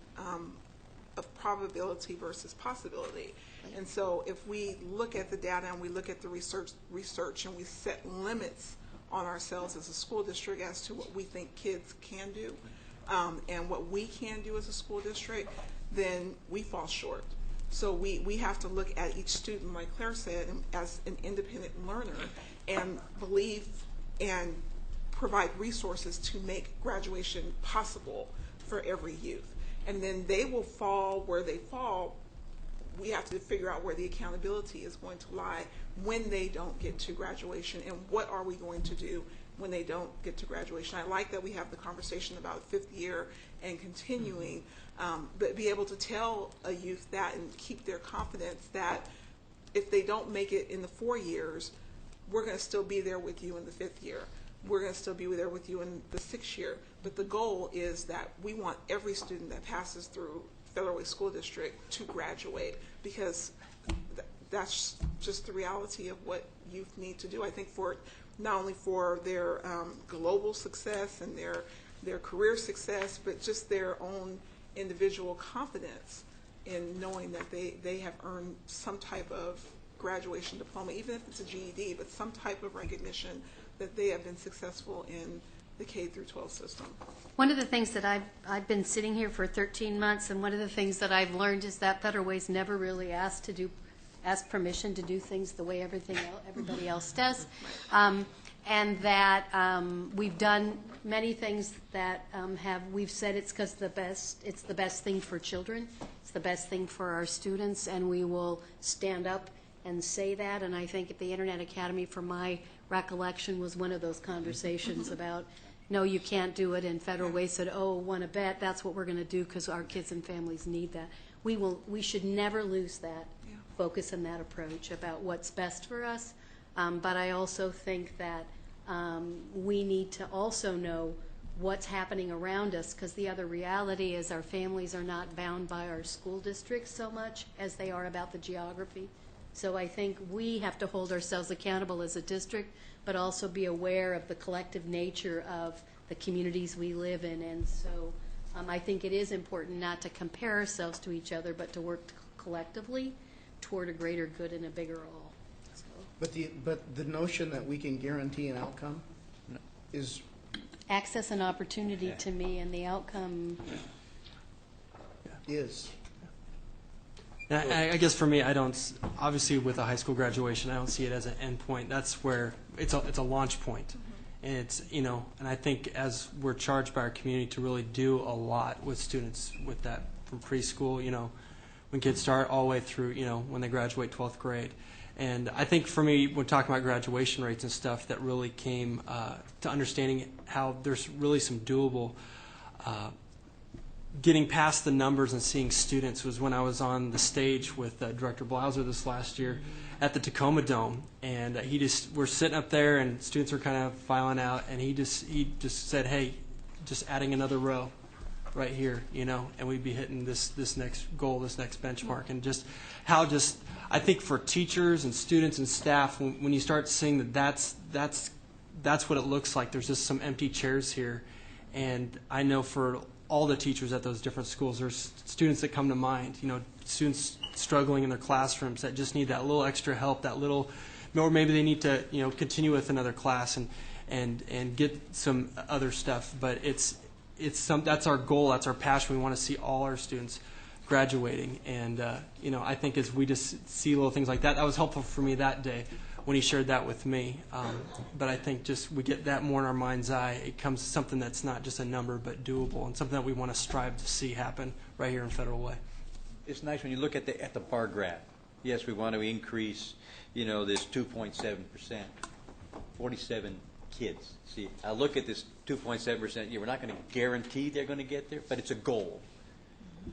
of probability versus possibility. And so if we look at the data and we look at the research and we set limits on ourselves as a school district as to what we think kids can do and what we can do as a school district, then we fall short. So we have to look at each student, like Claire said, as an independent learner, and believe and provide resources to make graduation possible for every youth. And then they will fall where they fall. We have to figure out where the accountability is going to lie when they don't get to graduation, and what are we going to do when they don't get to graduation. I like that we have the conversation about 5th year and continuing, but be able to tell a youth that and keep their confidence that if they don't make it in the 4 years, we're going to still be there with you in the 5th year. We're going to still be there with you in the 6th year. But the goal is that we want every student that passes through Federal Way School District to graduate, because that's just the reality of what youth need to do. I think for not only for their global success and their career success, but just their own individual confidence in knowing that they have earned some type of graduation diploma, even if it's a GED, but some type of recognition that they have been successful in the K through 12 system. One of the things that I've been sitting here for 13 months, and one of the things that I've learned is that Federal Way's never really asked permission to do things the way everybody else does, and that we've done many things that we've said it's because it's the best thing for children, it's the best thing for our students, and we will stand up and say that. And I think at the Internet Academy, from my recollection, was one of those conversations about, no, you can't do it, and Federal Way said, oh, want to bet, that's what we're going to do because our kids and families need that. We should never lose that focus and that approach about what's best for us, but I also think that we need to also know what's happening around us, because the other reality is our families are not bound by our school districts so much as they are about the geography. So I think we have to hold ourselves accountable as a district, but also be aware of the collective nature of the communities we live in. And so I think it is important not to compare ourselves to each other, but to work collectively toward a greater good and a bigger all. So. But the notion that we can guarantee an outcome is Access and opportunity to me, and the outcome. is. And I guess for me, I don't, obviously with a high school graduation, I don't see it as an end point. That's where it's a launch point. And it's, and I think as we're charged by our community to really do a lot with students with that from preschool, when kids start all the way through, when they graduate 12th grade. And I think for me, when talking about graduation rates and stuff, that really came to understanding how there's really some doable getting past the numbers and seeing students was when I was on the stage with Director Blauser this last year at the Tacoma Dome, and we're sitting up there and students are kind of filing out, and he just said, hey, just adding another row right here, and we'd be hitting this next goal, this next benchmark. And just how I think for teachers and students and staff, when you start seeing that's what it looks like. There's just some empty chairs here. And I know for all the teachers at those different schools, there's students that come to mind, students struggling in their classrooms that just need that little extra help, or maybe they need to, continue with another class and get some other stuff. But that's our goal, that's our passion. We want to see all our students graduating. And, I think as we just see little things like that, that was helpful for me that day when he shared that with me. But I think just we get that more in our mind's eye. It comes to something that's not just a number but doable, and something that we want to strive to see happen right here in Federal Way. It's nice when you look at the bar graph. Yes, we want to increase, this 2.7%, 47 kids. See, I look at this 2.7%. We're not going to guarantee they're going to get there, but it's a goal.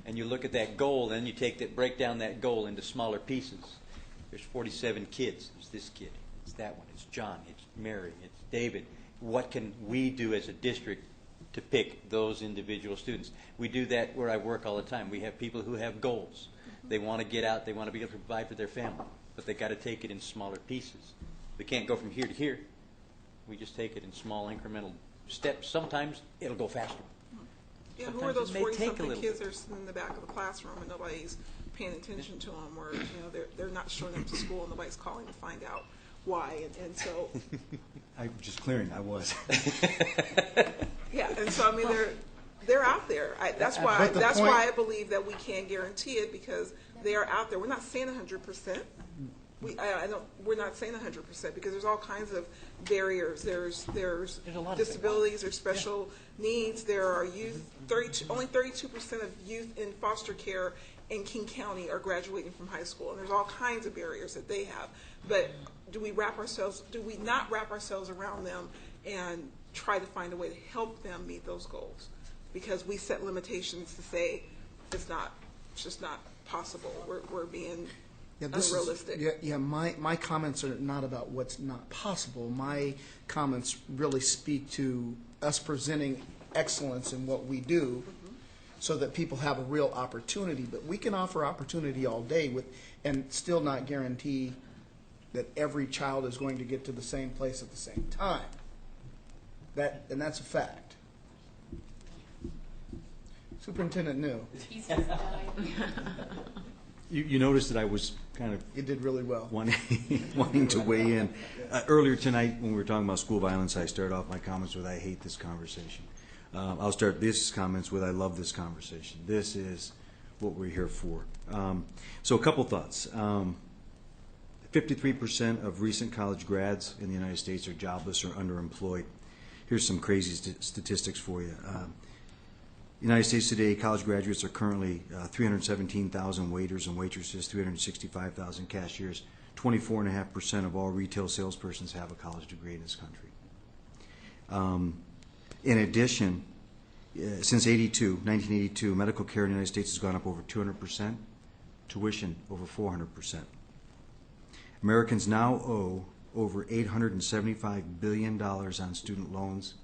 And you look at that goal, and you break down that goal into smaller pieces. There's 47 kids. There's this kid. It's that one. It's John. It's Mary. It's David. What can we do as a district to pick those individual students? We do that where I work all the time. We have people who have goals. They want to get out. They want to be able to provide for their family. But they got to take it in smaller pieces. We can't go from here to here. We just take it in small incremental steps. Sometimes it'll go faster. Yeah, Sometimes who are those it may take a 40-something little kids bit. that are sitting in the back of the classroom and nobody's paying attention to them, or they're not showing up to school and nobody's calling to find out why, and so I'm just clearing, I was. yeah, and so I mean they're out there. That's why I believe that we can't guarantee it, because they are out there. We're not saying 100%. We're not saying 100% because there's all kinds of barriers. There's a lot of disabilities, there's special needs. There are youth. Only 32% of youth in foster care in King County are graduating from high school, and there's all kinds of barriers that they have. But do we not wrap ourselves around them and try to find a way to help them meet those goals? Because we set limitations to say it's just not possible. We're being unrealistic. My comments are not about what's not possible. My comments really speak to us presenting excellence in what we do, so that people have a real opportunity. But we can offer opportunity all day and still not guarantee that every child is going to get to the same place at the same time. And that's a fact. Superintendent New. You noticed that I was kind of You did really well. wanting to weigh in. Earlier tonight, when we were talking about school violence, I started off my comments with, I hate this conversation. I'll start this comments with, I love this conversation. This is what we're here for. So a couple thoughts. 53% of recent college grads in the United States are jobless or underemployed. Here's some crazy statistics for you. United States today, college graduates are currently 317,000 waiters and waitresses, 365,000 cashiers. 24.5% of all retail salespersons have a college degree in this country. In addition, since 1982, medical care in the United States has gone up over 200%, tuition over 400%. Americans now owe over $875 billion on student loans.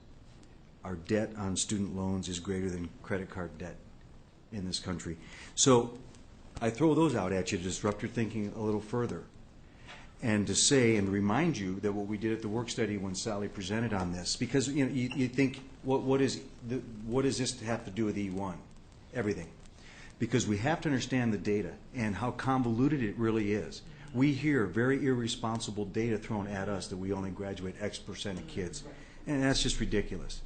Our debt on student loans is greater than credit card debt in this country. So I throw those out at you to disrupt your thinking a little further, and to say and remind you that what we did at the work study when Sally presented on this, because you think, what does this have to do with E1? Everything. Because we have to understand the data and how convoluted it really is. We hear very irresponsible data thrown at us that we only graduate X percent of kids, and that's just ridiculous.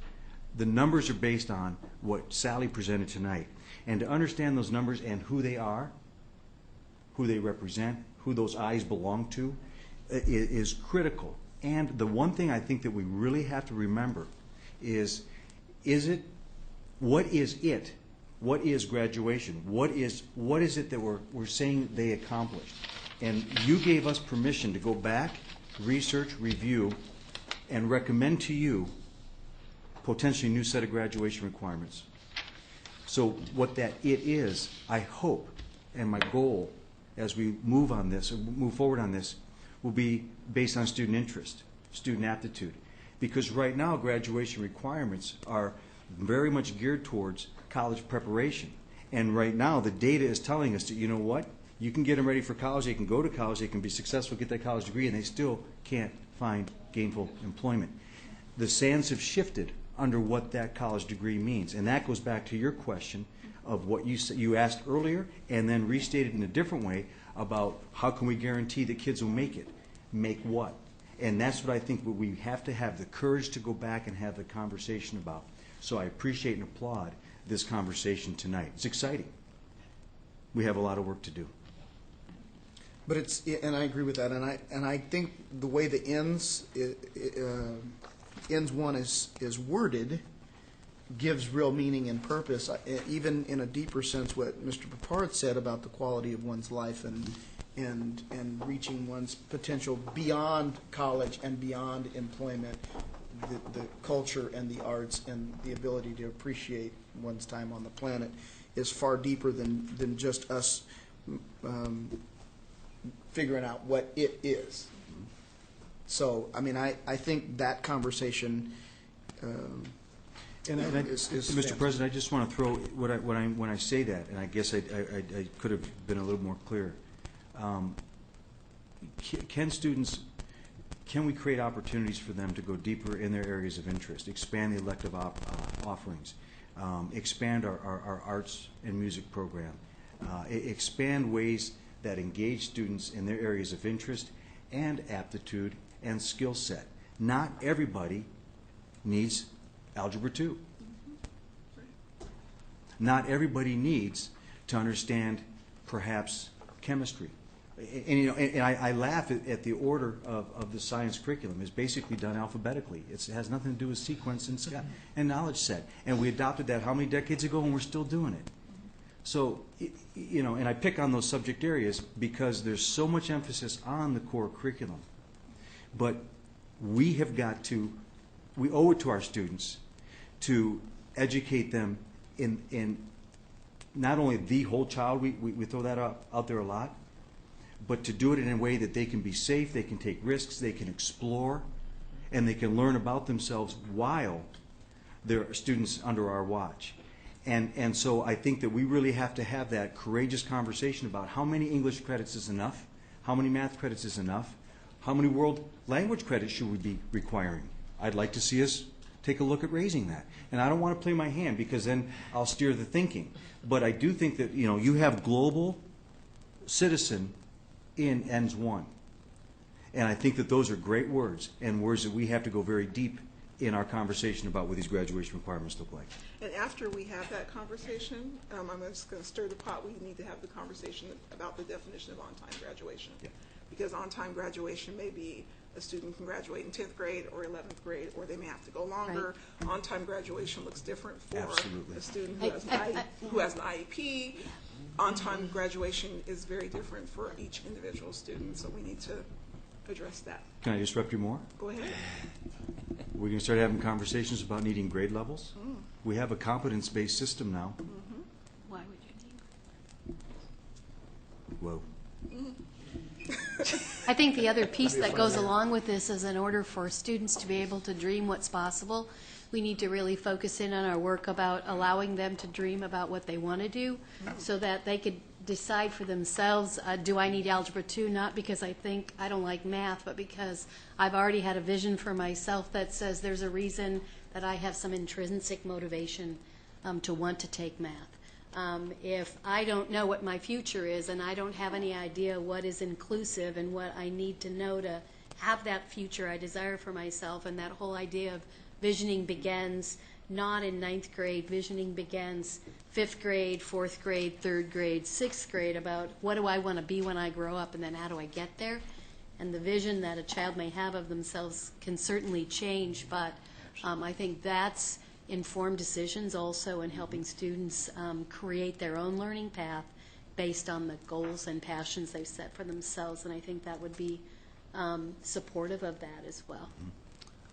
The numbers are based on what Sally presented tonight, and to understand those numbers and who they are, who they represent, who those eyes belong to, is critical. And the one thing I think that we really have to remember is what is it? What is graduation? What is it that we're saying they accomplished? And you gave us permission to go back, research, review, and recommend to you potentially new set of graduation requirements. So what that it is, I hope, and my goal as we move forward on this, will be based on student interest, student aptitude. Because right now, graduation requirements are very much geared towards college preparation. And right now, the data is telling us that, you know what? You can get them ready for college, they can go to college, they can be successful, get that college degree, and they still can't find gainful employment. The sands have shifted under what that college degree means. And that goes back to your question of what you asked earlier, and then restated in a different way about how can we guarantee that kids will make it. Make what? And that's what I think we have to have the courage to go back and have the conversation about. So I appreciate and applaud this conversation tonight. It's exciting. We have a lot of work to do. But it's, and I agree with that, and I think the way the ends one is worded gives real meaning and purpose, even in a deeper sense what Mr. Papard said about the quality of one's life and reaching one's potential beyond college and beyond employment, the culture and the arts and the ability to appreciate one's time on the planet is far deeper than just us figuring out what it is. So, I mean, I think that conversation is Mr. President, I just want to throw when I say that, and I guess I could have been a little more clear. Can we create opportunities for them to go deeper in their areas of interest, expand the elective offerings, expand our arts and music program, expand ways that engage students in their areas of interest and aptitude and skill set? Not everybody needs Algebra 2. Not everybody needs to understand perhaps chemistry. And I laugh at the order of the science curriculum. It's basically done alphabetically. It has nothing to do with sequence and knowledge set. And we adopted that how many decades ago, and we're still doing it. So, and I pick on those subject areas because there's so much emphasis on the core curriculum. But we owe it to our students to educate them in not only the whole child, we throw that out there a lot, but to do it in a way that they can be safe, they can take risks, they can explore, and they can learn about themselves while they're students under our watch. And so I think that we really have to have that courageous conversation about how many English credits is enough, how many math credits is enough, how many world language credits should we be requiring. I'd like to see us take a look at raising that. And I don't want to play my hand because then I'll steer the thinking. But I do think that, you have global citizen in ENDS 1. And I think that those are great words and words that we have to go very deep in our conversation about what these graduation requirements look like. And after we have that conversation, I'm just going to stir the pot. We need to have the conversation about the definition of on-time graduation. Yeah. Because on-time graduation may be a student can graduate in 10th grade or 11th grade, or they may have to go longer. Right. On-time graduation looks different for a student who has an IEP. On-time graduation is very different for each individual student, so we need to address that. Can I disrupt you more? Go ahead. We're going to start having conversations about needing grade levels. We have a competence-based system now. Mm-hmm. Why would you need? Whoa. I think the other piece that goes along with this is in order for students to be able to dream what's possible, we need to really focus in on our work about allowing them to dream about what they want to do so that they could decide for themselves, do I need Algebra 2? Not because I think I don't like math, but because I've already had a vision for myself that says there's a reason that I have some intrinsic motivation to want to take math. If I don't know what my future is and I don't have any idea what is inclusive and what I need to know to have that future I desire for myself, and that whole idea of visioning begins not in 9th grade, visioning begins 5th grade, 4th grade, 3rd grade, 6th grade, about what do I want to be when I grow up and then how do I get there. And the vision that a child may have of themselves can certainly change, but I think that's informed decisions also in helping students create their own learning path based on the goals and passions they've set for themselves, and I think that would be supportive of that as well.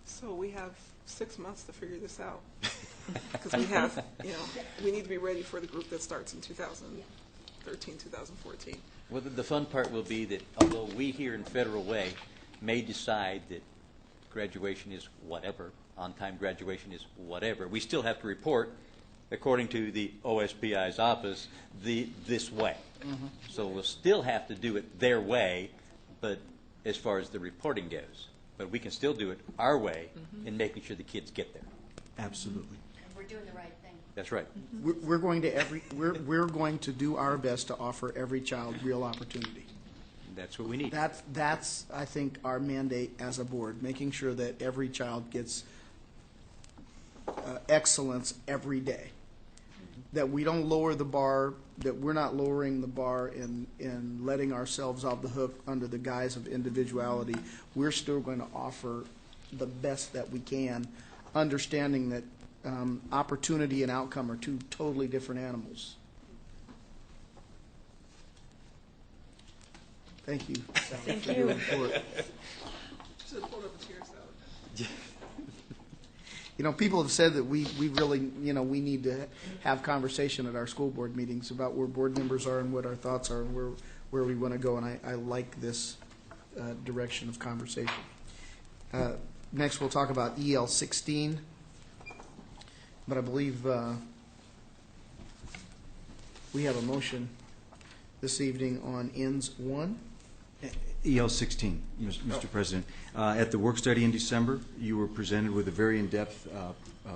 So we have 6 months to figure this out because we have, we need to be ready for the group that starts in 2013, 2014. Well, the fun part will be that although we here in Federal Way may decide that graduation is whatever, on-time graduation is whatever. We still have to report, according to the OSBI's office, this way. So we'll still have to do it their way, but as far as the reporting goes. But we can still do it our way in making sure the kids get there. Absolutely. And we're doing the right thing. That's right. We're going to do our best to offer every child real opportunity. That's what we need. That's, I think, our mandate as a board, making sure that every child gets excellence every day. That we don't lower the bar, that we're not lowering the bar in letting ourselves off the hook under the guise of individuality. We're still going to offer the best that we can, understanding that opportunity and outcome are two totally different animals. Thank you, Sally, Thank for your you. report. Should have pulled up a chair, Sally. You know, people have said that we really, we need to have conversation at our school board meetings about where board members are and what our thoughts are and where we want to go, and I like this direction of conversation. Next, we'll talk about EL 16, but I believe we have a motion this evening on ends 1. EL 16, Mr. President. At the work study in December, you were presented with a very in-depth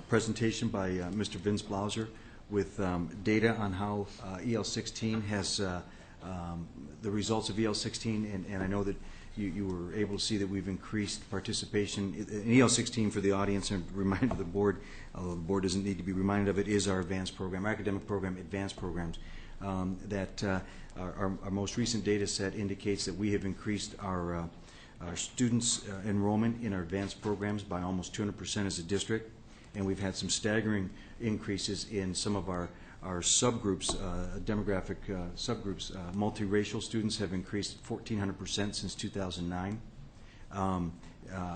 presentation by Mr. Vince Blauser with data on how EL 16 has the results of EL 16, and I know that you were able to see that we've increased participation in EL 16 for the audience, and remind the board, although the board doesn't need to be reminded of it, is our advanced program, our academic program, advanced programs. Our most recent data set indicates that we have increased our students' enrollment in our advanced programs by almost 200% as a district, and we've had some staggering increases in some of our subgroups, demographic subgroups. Multiracial students have increased 1,400% since 2009.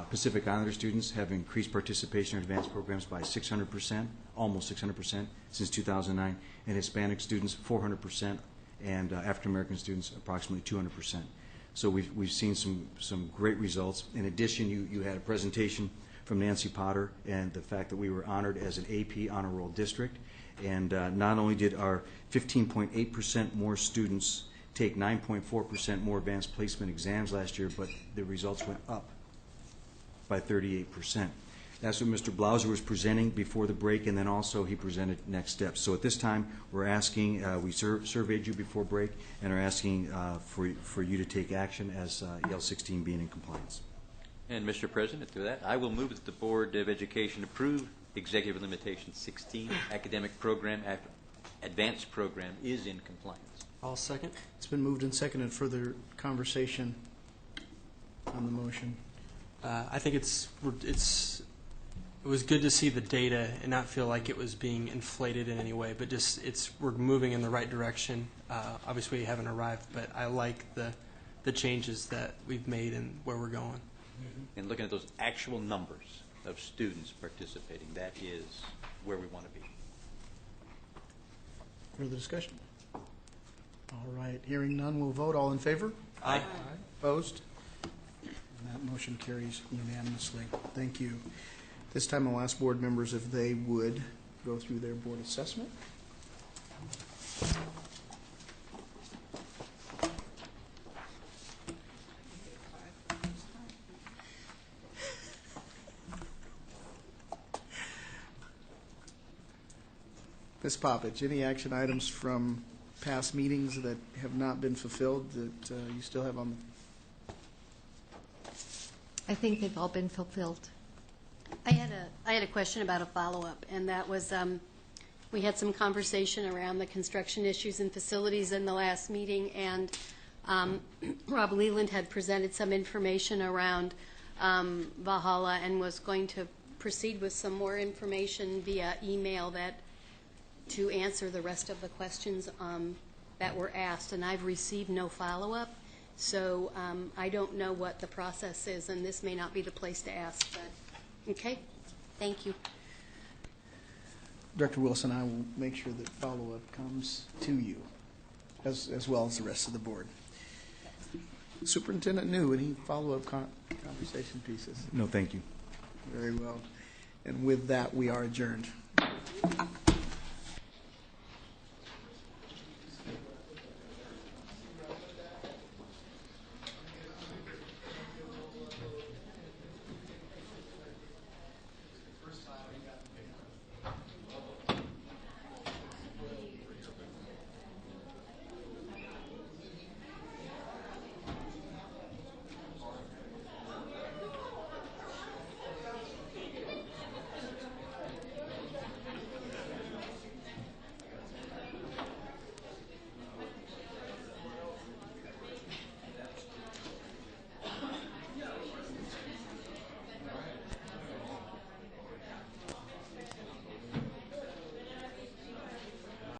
Pacific Islander students have increased participation in advanced programs by 600%, almost 600% since 2009, and Hispanic students 400%, and African American students approximately 200%. So we've seen some great results. In addition, you had a presentation from Nancy Potter and the fact that we were honored as an AP honor roll district, and not only did our 15.8% more students take 9.4% more advanced placement exams last year, but the results went up by 38%. That's what Mr. Blauser was presenting before the break, and then also he presented next steps. So at this time, we're asking, we surveyed you before break, and are asking for you to take action as EL 16 being in compliance. And Mr. President, to that, I will move that the Board of Education approve Executive Limitation 16, academic program, advanced program is in compliance. I'll second. It's been moved and seconded. Further conversation on the motion. I think it was good to see the data and not feel like it was being inflated in any way, but just we're moving in the right direction. Obviously, we haven't arrived, but I like the changes that we've made and where we're going. And looking at those actual numbers of students participating, that is where we want to be. Further discussion? All right, hearing none, we'll vote. All in favor? Aye. Opposed? And that motion carries unanimously. Thank you. This time I'll ask board members if they would go through their board assessment. Ms. Poppich, any action items from past meetings that have not been fulfilled that you still have on the I think they've all been fulfilled. I had a question about a follow-up, and that was, we had some conversation around the construction issues and facilities in the last meeting, and Rob Leland had presented some information around Valhalla and was going to proceed with some more information via email to answer the rest of the questions that were asked, and I've received no follow-up. So I don't know what the process is, and this may not be the place to ask, but, okay, thank you. Director Wilson, I will make sure that follow-up comes to you, as well as the rest of the board. Superintendent New, any follow-up conversation pieces? No, thank you. Very well. And with that, we are adjourned.